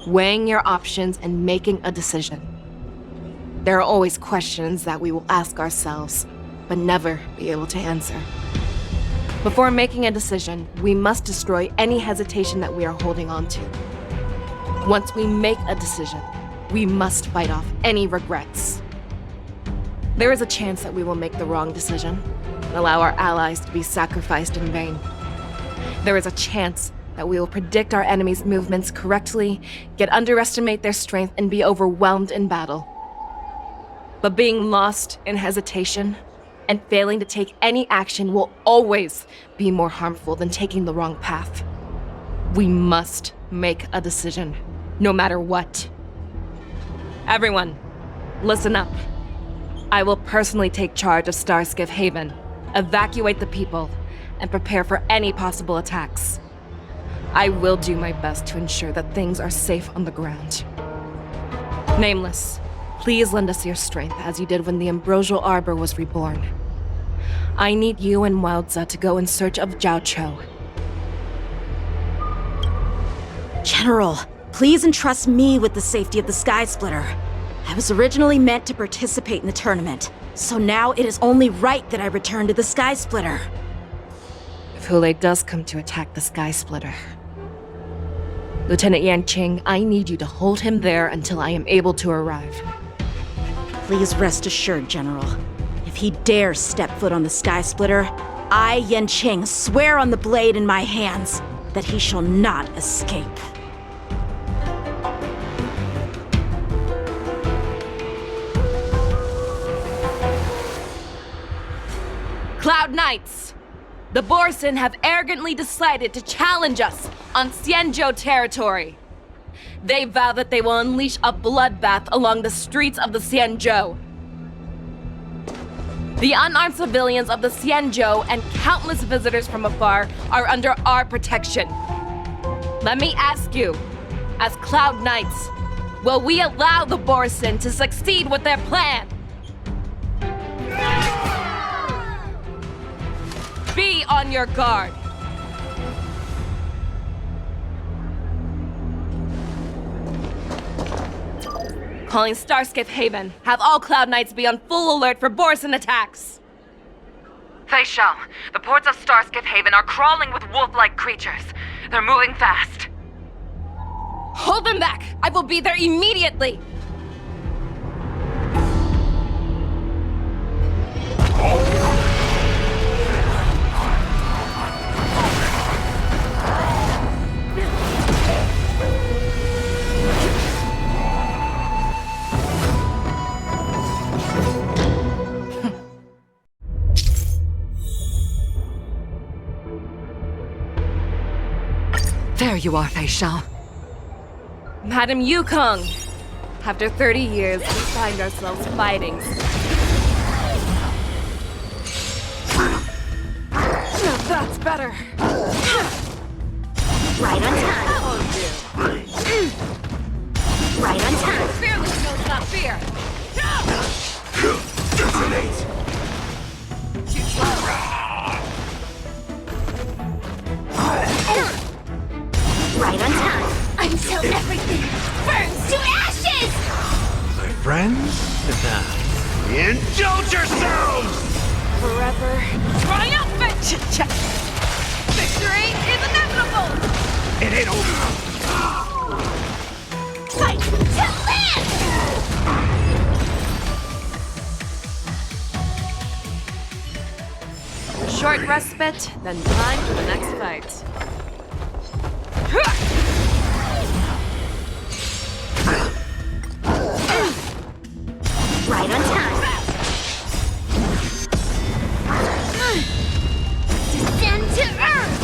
S5: Weighing your options and making a decision. There are always questions that we will ask ourselves, but never be able to answer. Before making a decision, we must destroy any hesitation that we are holding on to. Once we make a decision, we must fight off any regrets. There is a chance that we will make the wrong decision, and allow our allies to be sacrificed in vain. There is a chance that we will predict our enemies' movements correctly, yet underestimate their strength and be overwhelmed in battle. But being lost in hesitation and failing to take any action will always be more harmful than taking the wrong path. We must make a decision, no matter what. Everyone, listen up. I will personally take charge of Starskiff Haven, evacuate the people, and prepare for any possible attacks. I will do my best to ensure that things are safe on the ground. Nameless, please lend us your strength as you did when the Ambrosial Arbor was reborn. I need you and Wildza to go in search of Zhao Cho.
S4: General, please entrust me with the safety of the Sky Splitter. I was originally meant to participate in the tournament, so now it is only right that I return to the Sky Splitter.
S5: If Hulei does come to attack the Sky Splitter, Lieutenant Yanqing, I need you to hold him there until I am able to arrive.
S4: Please rest assured, General. If he dares step foot on the Sky Splitter, I, Yanqing, swear on the blade in my hands that he shall not escape.
S5: Cloud Knights! The Borsin have arrogantly decided to challenge us on Xianzhou territory. They vow that they will unleash a bloodbath along the streets of the Xianzhou. The unarmed civilians of the Xianzhou and countless visitors from afar are under our protection. Let me ask you, as Cloud Knights, will we allow the Borsin to succeed with their plan? Be on your guard. Calling Starskiff Haven. Have all Cloud Knights be on full alert for Borsin attacks.
S20: Fei Shao, the ports of Starskiff Haven are crawling with wolf-like creatures. They're moving fast.
S5: Hold them back! I will be there immediately!
S20: There you are, Fei Shao.
S5: Madam Yukong! After 30 years, we find ourselves fighting. Now that's better!
S15: Right on time. Right on time.
S5: Fearless knows not fear! Too slow!
S15: Right on time. Until everything burns to ashes!
S14: My friends, indulge yourselves!
S5: Forever triumphant! Victory is inevitable!
S14: It ain't over.
S15: Fight to live!
S5: A short respite, then time for the next fight.
S15: Right on time. Descend to earth!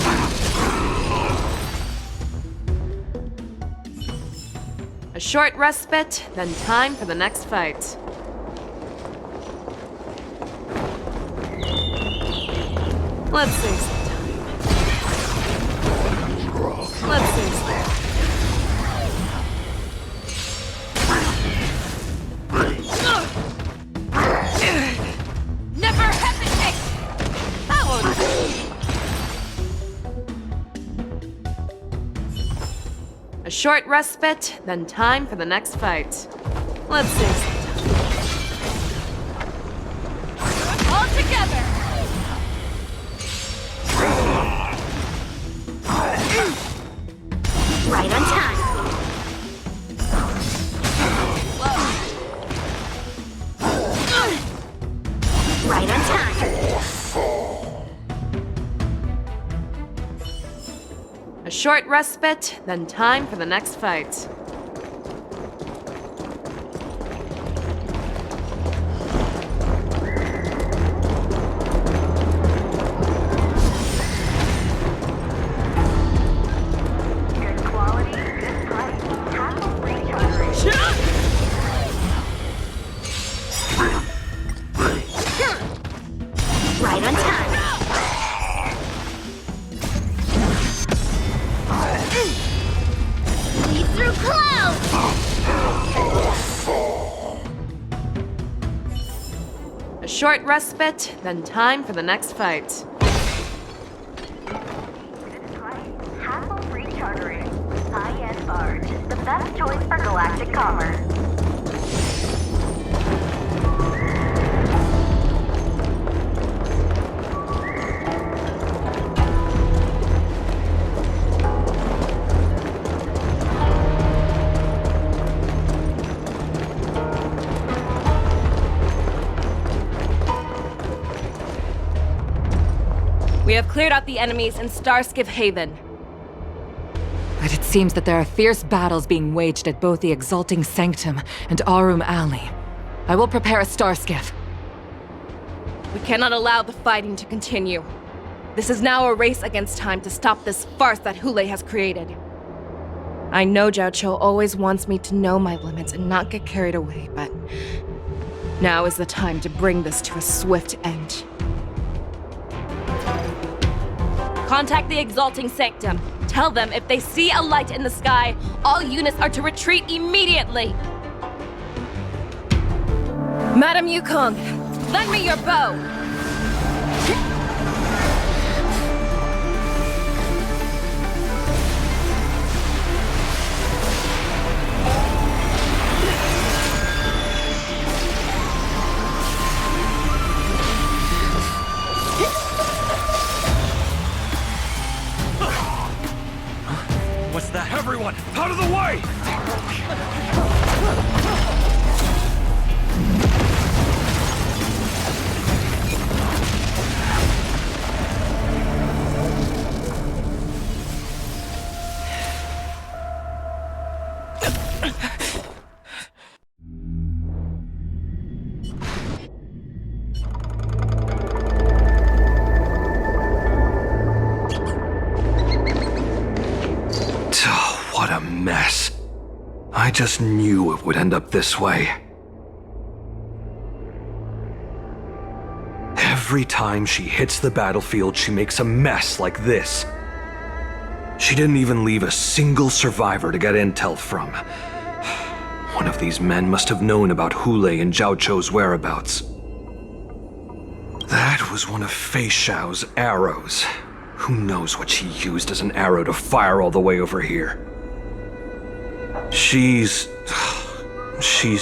S5: A short respite, then time for the next fight. Let's save some time. Let's save some time. Never hesitate! That one! A short respite, then time for the next fight. Let's save some time. All together! short respite, then time for the next fight.
S15: Right on time. Lead through clouds!
S5: A short respite, then time for the next fight.
S16: Hassle-free chartering. High-end barge. The best choice for galactic commerce.
S5: We have cleared out the enemies in Starskiff Haven. But it seems that there are fierce battles being waged at both the Exalting Sanctum and Arum Alley. I will prepare a Starskiff. We cannot allow the fighting to continue. This is now a race against time to stop this farce that Hulei has created. I know Zhao Cho always wants me to know my limits and not get carried away, but now is the time to bring this to a swift end. Contact the Exalting Sanctum. Tell them if they see a light in the sky, all units are to retreat immediately. Madam Yukong, lend me your bow.
S9: What's that? Everyone, out of the way!
S19: I just knew it would end up this way. Every time she hits the battlefield, she makes a mess like this. She didn't even leave a single survivor to get intel from. One of these men must have known about Hulei and Zhao Cho's whereabouts. That was one of Fei Xiao's arrows. Who knows what she used as an arrow to fire all the way over here? She's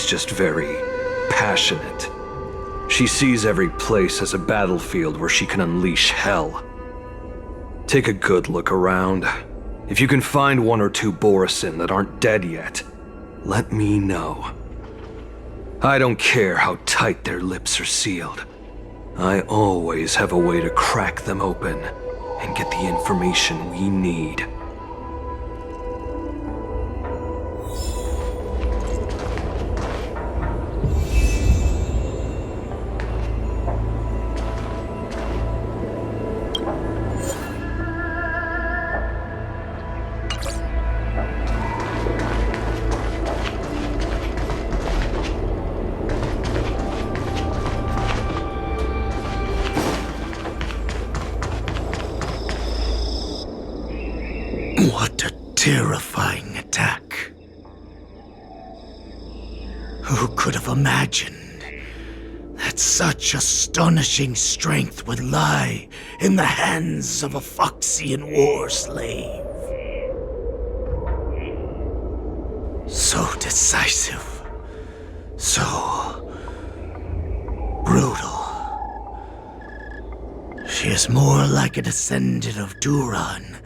S19: just very passionate. She sees every place as a battlefield where she can unleash hell. Take a good look around. If you can find one or two Borisin that aren't dead yet, let me know. I don't care how tight their lips are sealed. I always have a way to crack them open and get the information we need.
S14: What a terrifying attack. Who could have imagined that such astonishing strength would lie in the hands of a Foxian war slave? So decisive, so brutal. She is more like a descendant of Duran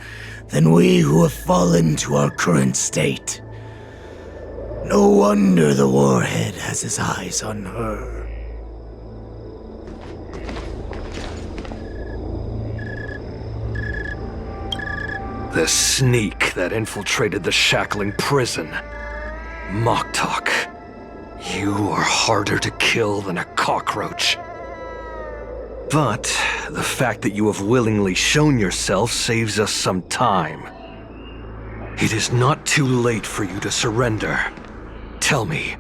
S14: than we who have fallen to our current state. No wonder the Warhead has his eyes on her.
S19: The sneak that infiltrated the shackling prison. Moktok, you are harder to kill than a cockroach. But the fact that you have willingly shown yourself saves us some time. It is not too late for you to surrender. Tell me,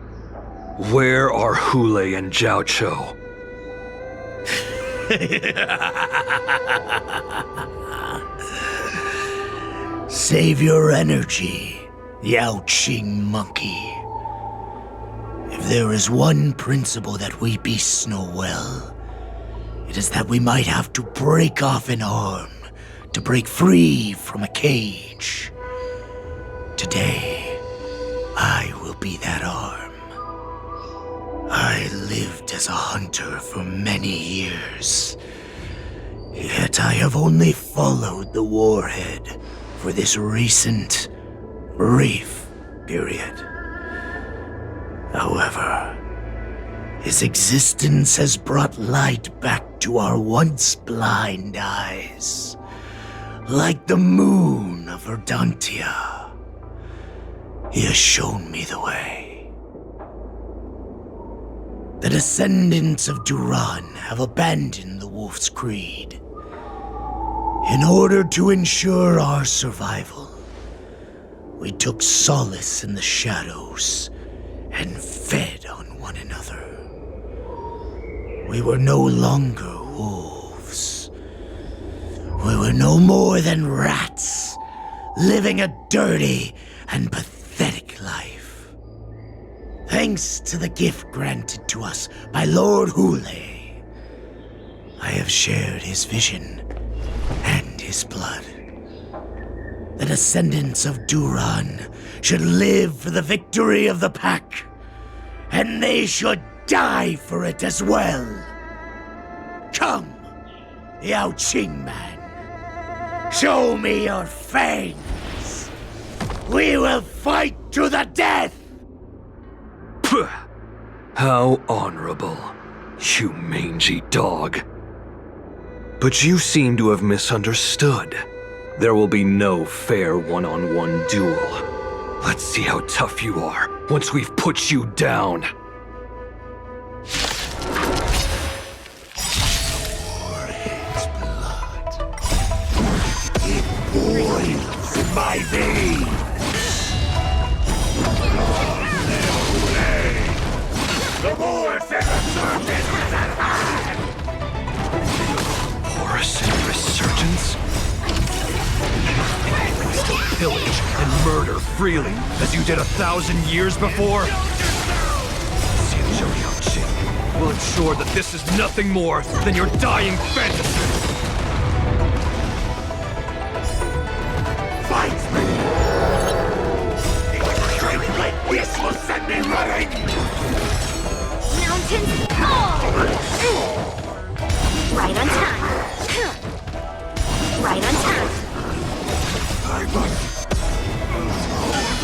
S19: where are Hule and Zhao Cho?
S14: Save your energy, Yao Qing monkey. If there is one principle that we beasts know well, it is that we might have to break off an arm to break free from a cage. Today, I will be that arm. I lived as a hunter for many years, yet I have only followed the warhead for this recent, brief period. However, his existence has brought light back to our once blind eyes, like the moon of Verdantia. He has shown me the way. The descendants of Duran have abandoned the Wolf's Creed. In order to ensure our survival, we took solace in the shadows and fed on one another. We were no longer wolves. We were no more than rats, living a dirty and pathetic life. Thanks to the gift granted to us by Lord Hule, I have shared his vision and his blood. The descendants of Duran should live for the victory of the pack, and they should die for it as well. Come, Yao Qing man, show me your fangs. We will fight to the death!
S19: Pugh! How honorable, you mangy dog. But you seem to have misunderstood. There will be no fair one-on-one duel. Let's see how tough you are once we've put you down.
S14: Warhead's blood. It boils in my veins. The Morrison Resurgence is at hand!
S19: Morrison Resurgence? We still pillage and murder freely, as you did 1,000 years before? Xianzhou Yaoqing will ensure that this is nothing more than your dying fantasy!
S14: Fight me! A training like this will send me running!
S3: Mountains fall! Right on time. Right on time.
S14: I must hold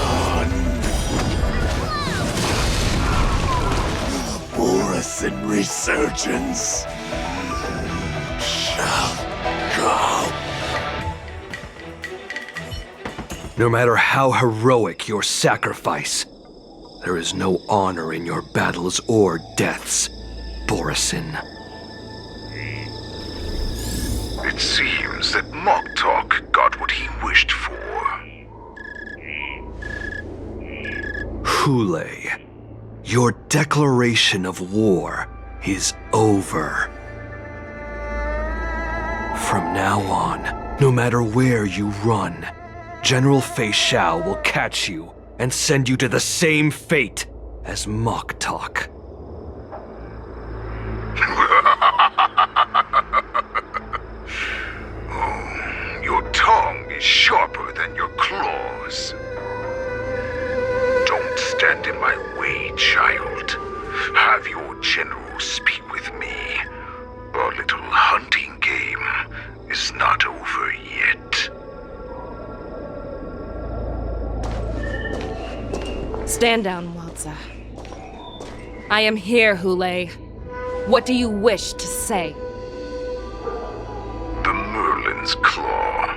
S14: on. Morrison Resurgence shall come.
S19: No matter how heroic your sacrifice, there is no honor in your battles or deaths, Borison.
S10: It seems that Moktok got what he wished for.
S19: Hule, your declaration of war is over. From now on, no matter where you run, General Fei Xiao will catch you and send you to the same fate as Moktok.
S10: Oh, your tongue is sharper than your claws. Don't stand in my way, child. Have your general speak with me. Our little hunting game is not over yet.
S5: Stand down, Walza. I am here, Hule. What do you wish to say?
S10: The Merlin's Claw.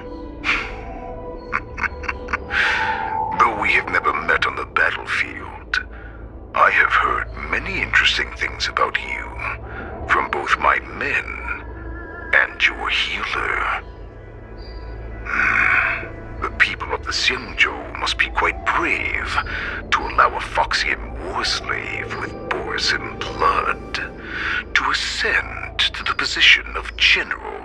S10: reports about you from both my men and your healer. The people of the Xianzhou must be quite brave to allow a Foxian war slave with Borisin blood to ascend to the position of general.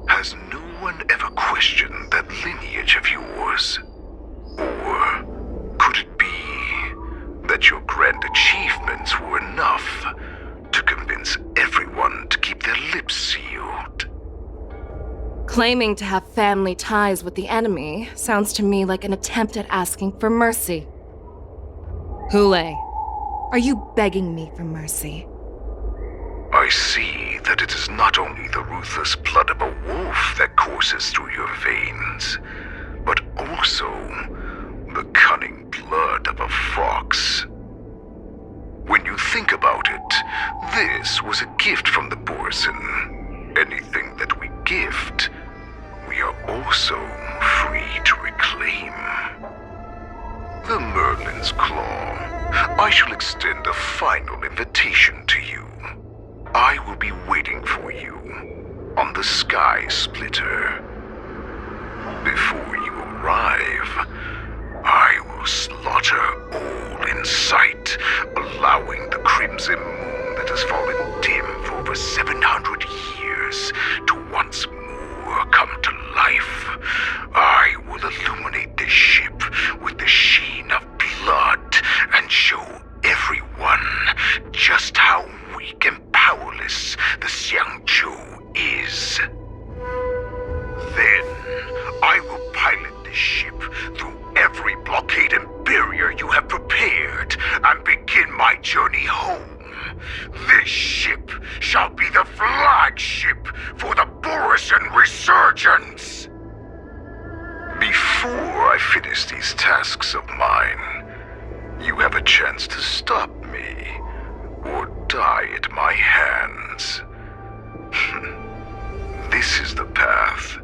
S10: Has no one ever questioned that lineage of yours? Or could it be that your grand achievements were enough to convince everyone to keep their lips sealed?
S5: Claiming to have family ties with the enemy sounds to me like an attempt at asking for mercy. Hule, are you begging me for mercy?
S10: I see that it is not only the ruthless blood of a wolf that courses through your veins, but also the cunning blood of a fox. When you think about it, this was a gift from the Borisin. Anything that we gift, we are also free to reclaim. The Merlin's Claw. I shall extend a final invitation to you. I will be waiting for you on the Sky Splitter. Before you arrive, I will slaughter all in sight, allowing the crimson moon that has fallen dim for over 700 years to once more come to life. I will illuminate this ship with the sheen of blood and show everyone just how weak and powerless the Xianzhou is. Then, I will pilot this ship through every blockade and barrier you have prepared and begin my journey home. This ship shall be the flagship for the Borisin Resurgence. Before I finish these tasks of mine, you have a chance to stop me or die at my hands. This is the path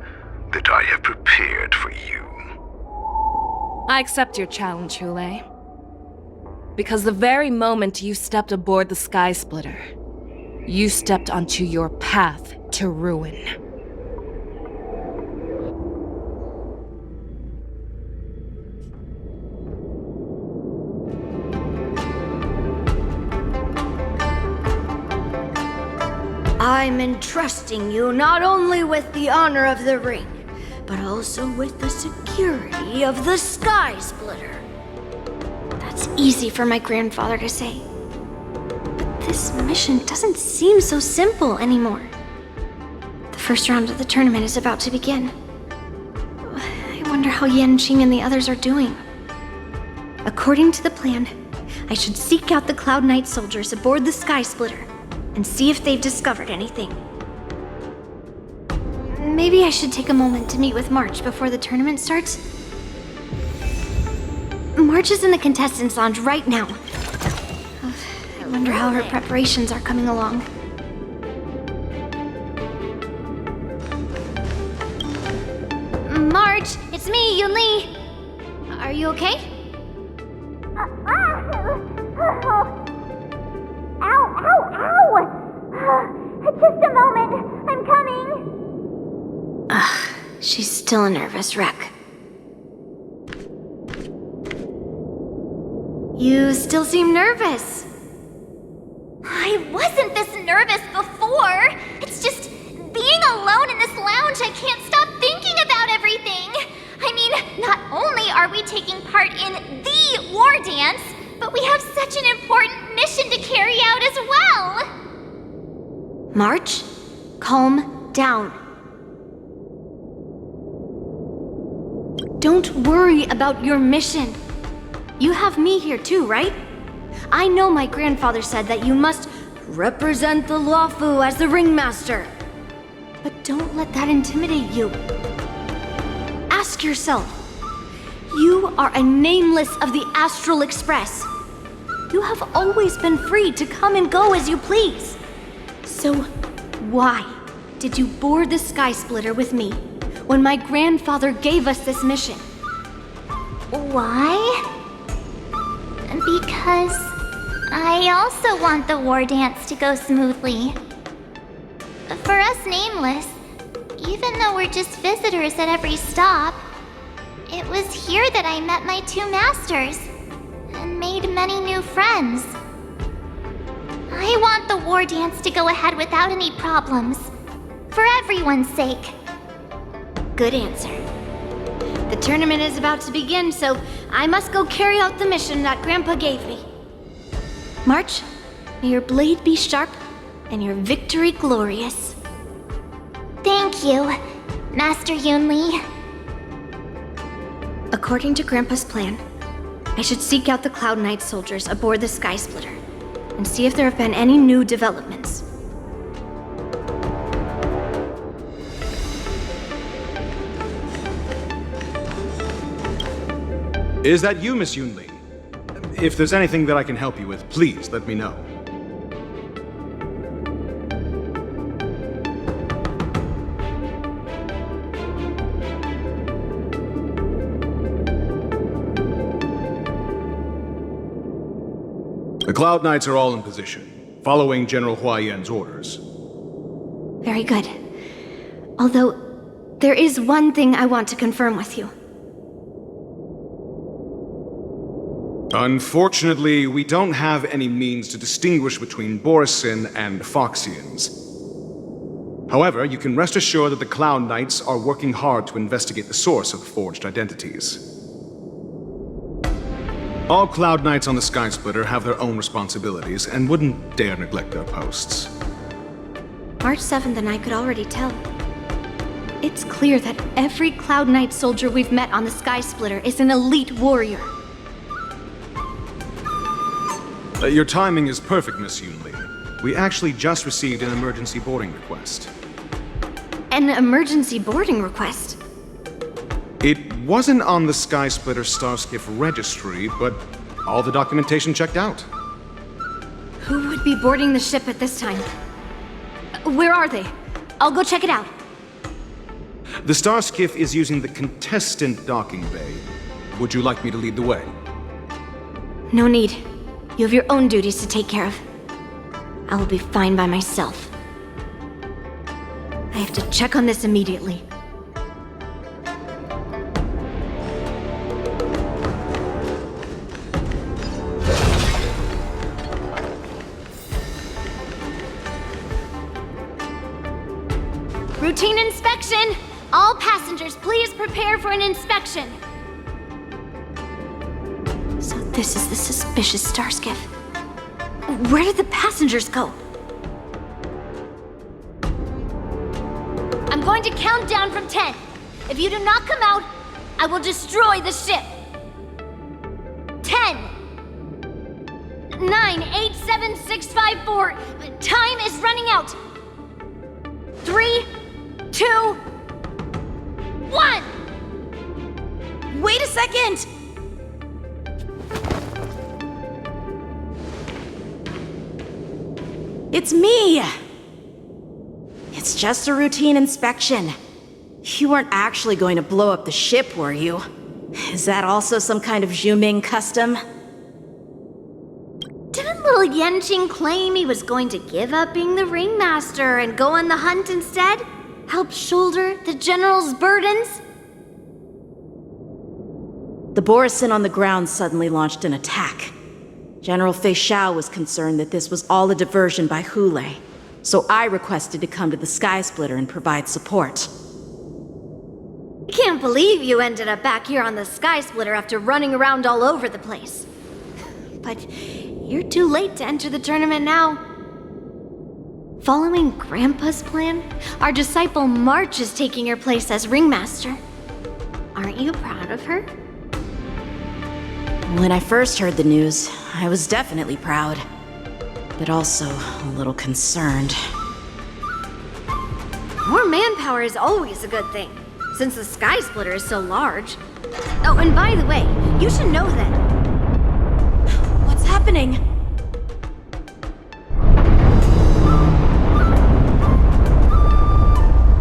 S10: that I have prepared for you.
S5: I accept your challenge, Hule. Because the very moment you stepped aboard the Sky Splitter, you stepped onto your path to ruin.
S15: I'm entrusting you not only with the honor of the ring, but also with the security of the Sky Splitter. That's easy for my grandfather to say. But this mission doesn't seem so simple anymore. The first round of the tournament is about to begin. I wonder how Yanqing and the others are doing. According to the plan, I should seek out the Cloud Knight soldiers aboard the Sky Splitter and see if they've discovered anything. Maybe I should take a moment to meet with March before the tournament starts. March is in the contestants' lounge right now. I wonder how her preparations are coming along. March, it's me, Yunli. Are you okay?
S3: Just a moment, I'm coming.
S15: She's still a nervous wreck. You still seem nervous.
S3: I wasn't this nervous before. It's just being alone in this lounge, I can't stop thinking about everything. I mean, not only are we taking part in the war dance, but we have such an important mission to carry out as well.
S15: March, calm down. Don't worry about your mission. You have me here too, right? I know my grandfather said that you must represent the Luofu as the ringmaster. But don't let that intimidate you. Ask yourself, you are a nameless of the Astral Express. You have always been free to come and go as you please. So why did you board the Sky Splitter with me when my grandfather gave us this mission?
S3: Why? Because I also want the war dance to go smoothly. For us Nameless, even though we're just visitors at every stop, it was here that I met my two masters and made many new friends. I want the war dance to go ahead without any problems, for everyone's sake.
S15: Good answer. The tournament is about to begin, so I must go carry out the mission that Grandpa gave me. March, may your blade be sharp and your victory glorious.
S3: Thank you, Master Yunli.
S15: According to Grandpa's plan, I should seek out the Cloud Knight soldiers aboard the Sky Splitter and see if there have been any new developments.
S21: Is that you, Miss Yunli? If there's anything that I can help you with, please let me know. The Cloud Knights are all in position, following General Huayan's orders.
S15: Very good. Although, there is one thing I want to confirm with you.
S21: Unfortunately, we don't have any means to distinguish between Borisin and Foxians. However, you can rest assured that the Cloud Knights are working hard to investigate the source of the forged identities. All Cloud Knights on the Sky Splitter have their own responsibilities and wouldn't dare neglect their posts.
S15: March 7th and I could already tell. It's clear that every Cloud Knight soldier we've met on the Sky Splitter is an elite warrior.
S21: Your timing is perfect, Miss Yunli. We actually just received an emergency boarding request.
S15: An emergency boarding request?
S21: It wasn't on the Sky Splitter Starskiff registry, but all the documentation checked out.
S15: Who would be boarding the ship at this time? Where are they? I'll go check it out.
S21: The Starskiff is using the contestant docking bay. Would you like me to lead the way?
S15: No need. You have your own duties to take care of. I will be fine by myself. I have to check on this immediately. Routine inspection! All passengers, please prepare for an inspection. So this is the suspicious Starskiff. Where did the passengers go? I'm going to count down from 10. If you do not come out, I will destroy the ship. 10, 9, 8, 7, 6, 5, 4. Time is running out. 3, 2, 1.
S4: Wait a second! It's me! It's just a routine inspection. You weren't actually going to blow up the ship, were you? Is that also some kind of Zhuming custom?
S15: Didn't little Yanqing claim he was going to give up being the ringmaster and go on the hunt instead? Help shoulder the general's burdens?
S4: The Borisin on the ground suddenly launched an attack. General Fei Xiao was concerned that this was all a diversion by Hulei, so I requested to come to the Sky Splitter and provide support.
S15: I can't believe you ended up back here on the Sky Splitter after running around all over the place. But you're too late to enter the tournament now. Following Grandpa's plan, our disciple March is taking your place as ringmaster. Aren't you proud of her?
S4: When I first heard the news, I was definitely proud, but also a little concerned.
S15: More manpower is always a good thing, since the Sky Splitter is so large. Oh, and by the way, you should know that...
S4: What's happening?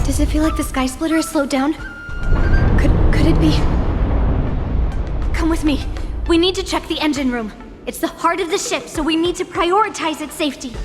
S15: Does it feel like the Sky Splitter is slowed down? Could it be? Come with me. We need to check the engine room.
S17: It's the heart of the ship, so we need to prioritize its safety.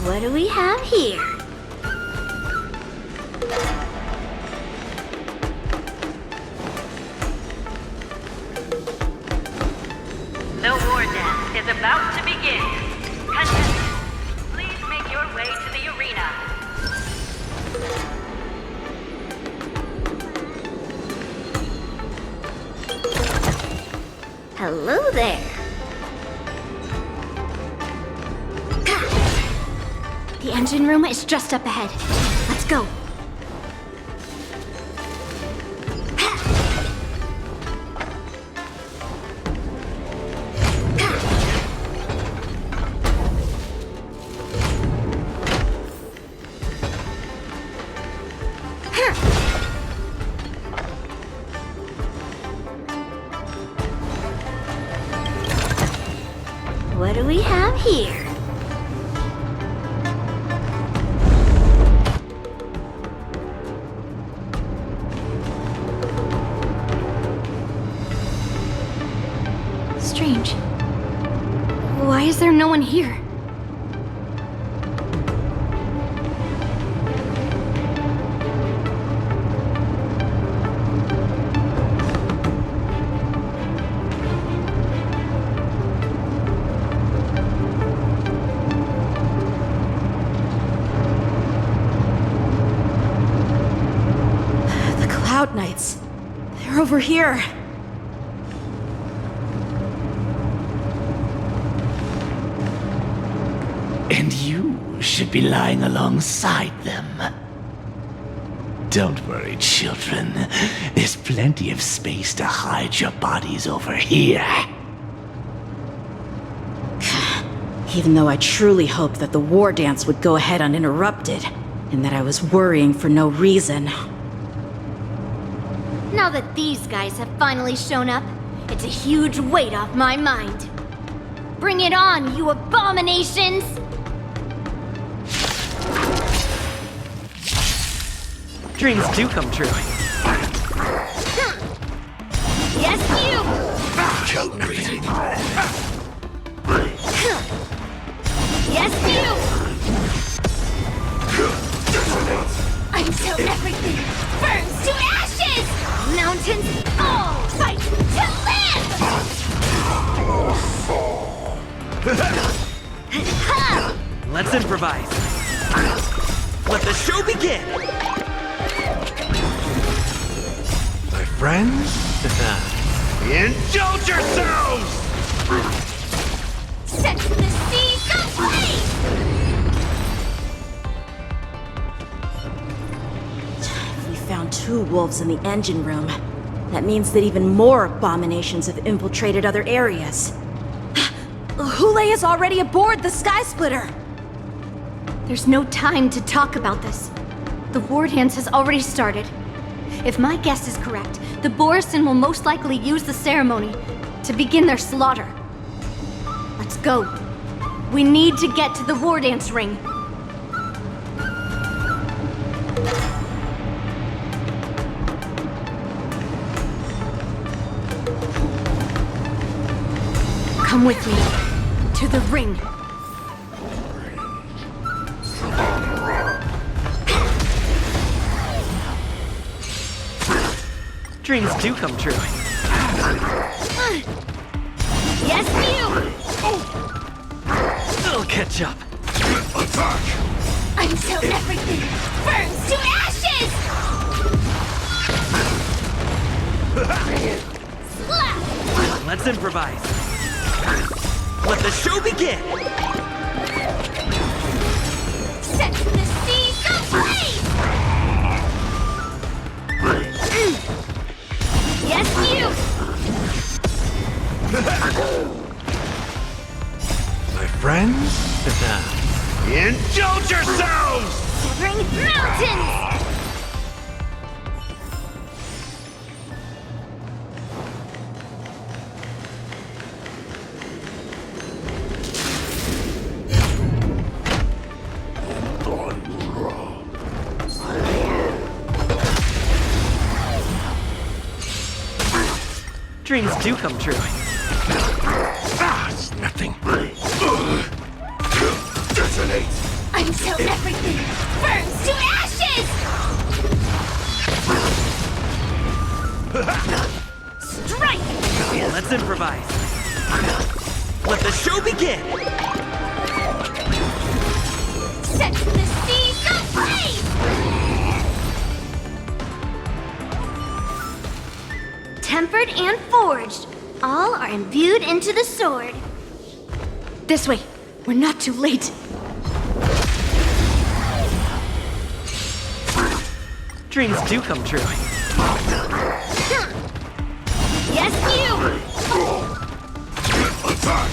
S15: What do we have here?
S16: The war dance is about to begin. Contestants, please make your way to the arena.
S15: Hello there.
S17: The engine room is just up ahead. Let's go.
S15: What do we have here?
S17: Strange. Why is there no one here?
S4: The Cloud Knights. They're over here.
S14: And you should be lying alongside them. Don't worry, children. There's plenty of space to hide your bodies over here.
S4: Even though I truly hoped that the war dance would go ahead uninterrupted, and that I was worrying for no reason.
S15: Now that these guys have finally shown up, it's a huge weight off my mind. Bring it on, you abominations!
S1: Dreams do come true.
S15: Yes, you! Yes, you! Until everything burns to ashes! Mountains all fight to live!
S1: Let's improvise. Let the show begin!
S19: My friends, indulge yourselves!
S15: Set the seas ablaze!
S4: If we found 2 wolves in the engine room, that means that even more abominations have infiltrated other areas. Hule is already aboard the Sky Splitter!
S17: There's no time to talk about this. The war dance has already started.
S15: If my guess is correct, the Borisin will most likely use the ceremony to begin their slaughter. Let's go. We need to get to the war dance ring. Come with me to the ring.
S1: Dreams do come true.
S15: Yes, you!
S1: I'll catch up.
S10: Attack!
S15: Until everything burns to ashes! Slap!
S1: Let's improvise. Let the show begin!
S15: Set the seas ablaze! Yes, you!
S19: My friends? Indulge yourselves!
S15: Severing mountains!
S1: Dreams do come true.
S19: It's nothing.
S10: Detonate!
S15: Until everything burns to ashes! Strike!
S1: Let's improvise. Let the show begin!
S15: Set the seas ablaze! Tempered and forged, all are imbued into the sword. This way, we're not too late.
S1: Dreams do come true.
S15: Yes, you!
S10: Attack!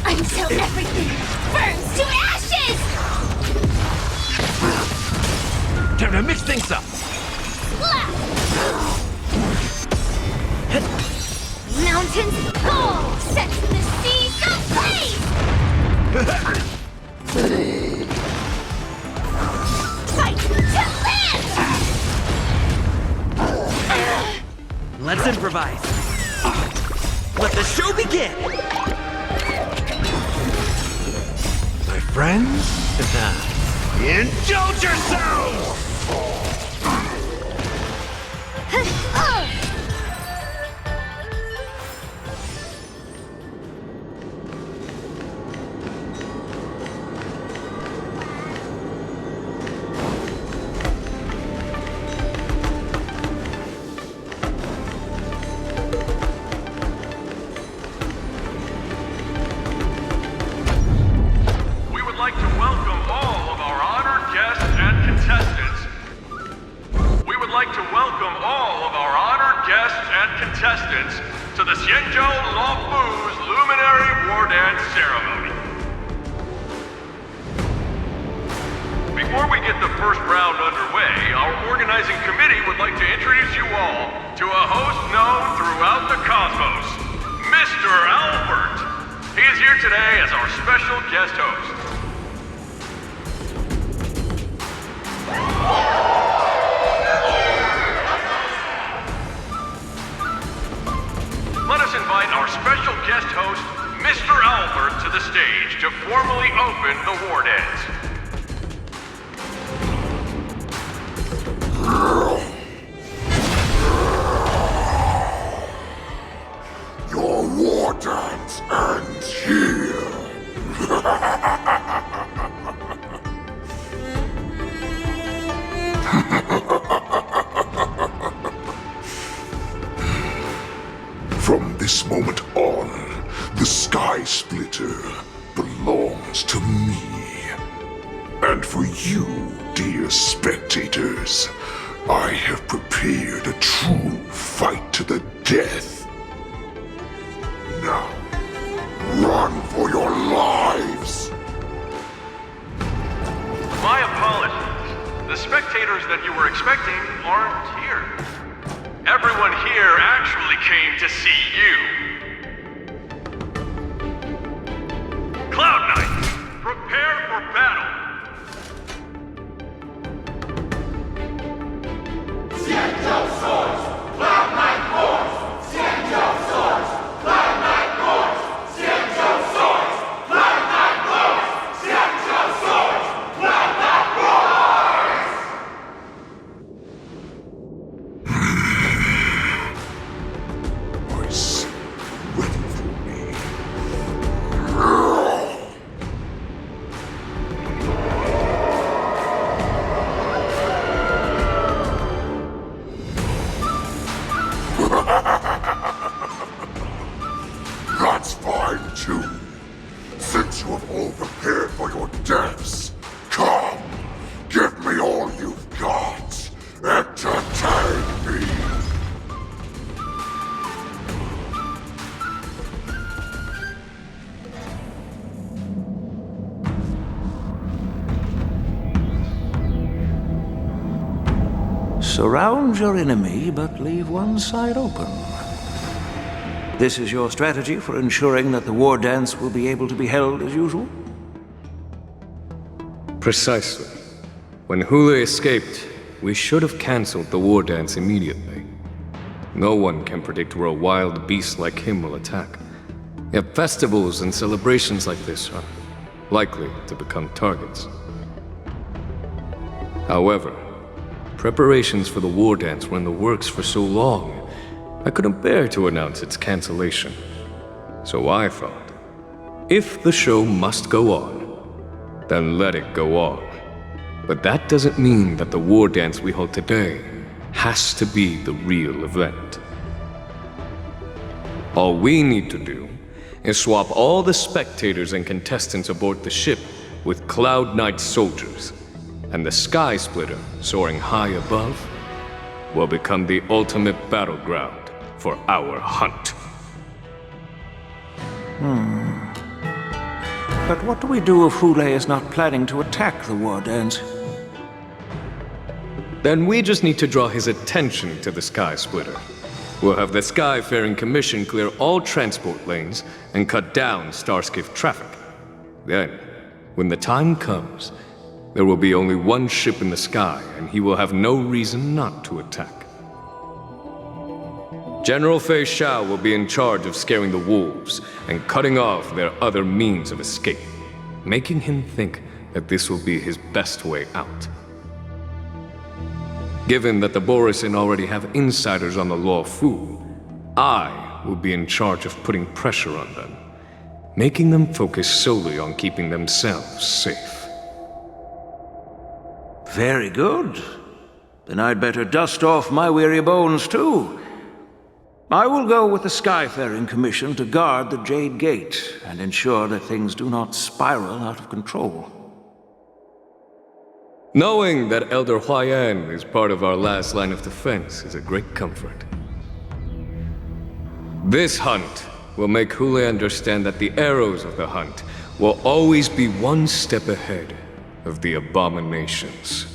S15: Until everything burns to ashes!
S19: Time to mix things up.
S15: Slap! Mountains fall! Set the seas ablaze! Fight to live!
S1: Let's improvise. Let the show begin!
S19: My friends? Indulge yourselves!
S8: To the Xianzhou Luofu's Luminary War Dance Ceremony. Before we get the first round underway, our organizing committee would like to introduce you all to a host known throughout the cosmos, Mr. Albert. He is here today as our special guest host. Let us invite our special guest host, Mr. Albert, to the stage to formally open the war dance.
S10: Your war dance ends here. From this moment on, the Sky Splitter belongs to me. And for you, dear spectators, I have prepared a true fight to the death. Now, run for your lives!
S8: My apologies. The spectators that you were expecting expecting aren't here. Everyone here actually came to see you. Cloud Knight, prepare for battle. Xianzhou swords, Cloud Knight horns. Xianzhou swords, Cloud Knight horns. Xianzhou swords, Cloud Knight horns. Xianzhou swords, Cloud Knight horns.
S10: Voice ready for me. That's fine too. Since you have all prepared for your deaths, come, give me all you've got. Entertain me.
S2: Surround your enemy, but leave one side open. This is your strategy for ensuring that the war dance will be able to be held as usual?
S19: Precisely. When Hule escaped, we should have cancelled the war dance immediately. No one can predict where a wild beast like him will attack. Yet festivals and celebrations like this are likely to become targets. However, preparations for the war dance were in the works for so long, I couldn't bear to announce its cancellation. So I thought, if the show must go on, then let it go on. But that doesn't mean that the war dance we hold today has to be the real event. All we need to do is swap all the spectators and contestants aboard the ship with Cloud Knight soldiers, and the Sky Splitter, soaring high above, will become the ultimate battleground for our hunt.
S2: But what do we do if Hule is not planning to attack the war dance?
S19: Then we just need to draw his attention to the Sky Splitter. We'll have the Skyfaring Commission clear all transport lanes and cut down Starskiff traffic. Then, when the time comes, there will be only one ship in the sky, and he will have no reason not to attack. General Fei Xiao will be in charge of scaring the wolves and cutting off their other means of escape, making him think that this will be his best way out. Given that the Borisin already have insiders on the Law Fu, I will be in charge of putting pressure on them, making them focus solely on keeping themselves safe.
S2: Very good. Then I'd better dust off my weary bones too. I will go with the Skyfaring Commission to guard the Jade Gate and ensure that things do not spiral out of control.
S19: Knowing that Elder Huayan is part of our last line of defense is a great comfort. This hunt will make Hule understand that the arrows of the hunt will always be one step ahead of the abominations.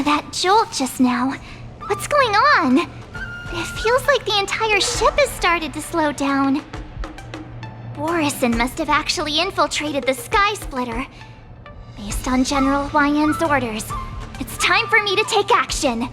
S3: That jolt just now. What's going on? It feels like the entire ship has started to slow down. Borisin must have actually infiltrated the Sky Splitter. Based on General Huayan's orders, it's time for me to take action.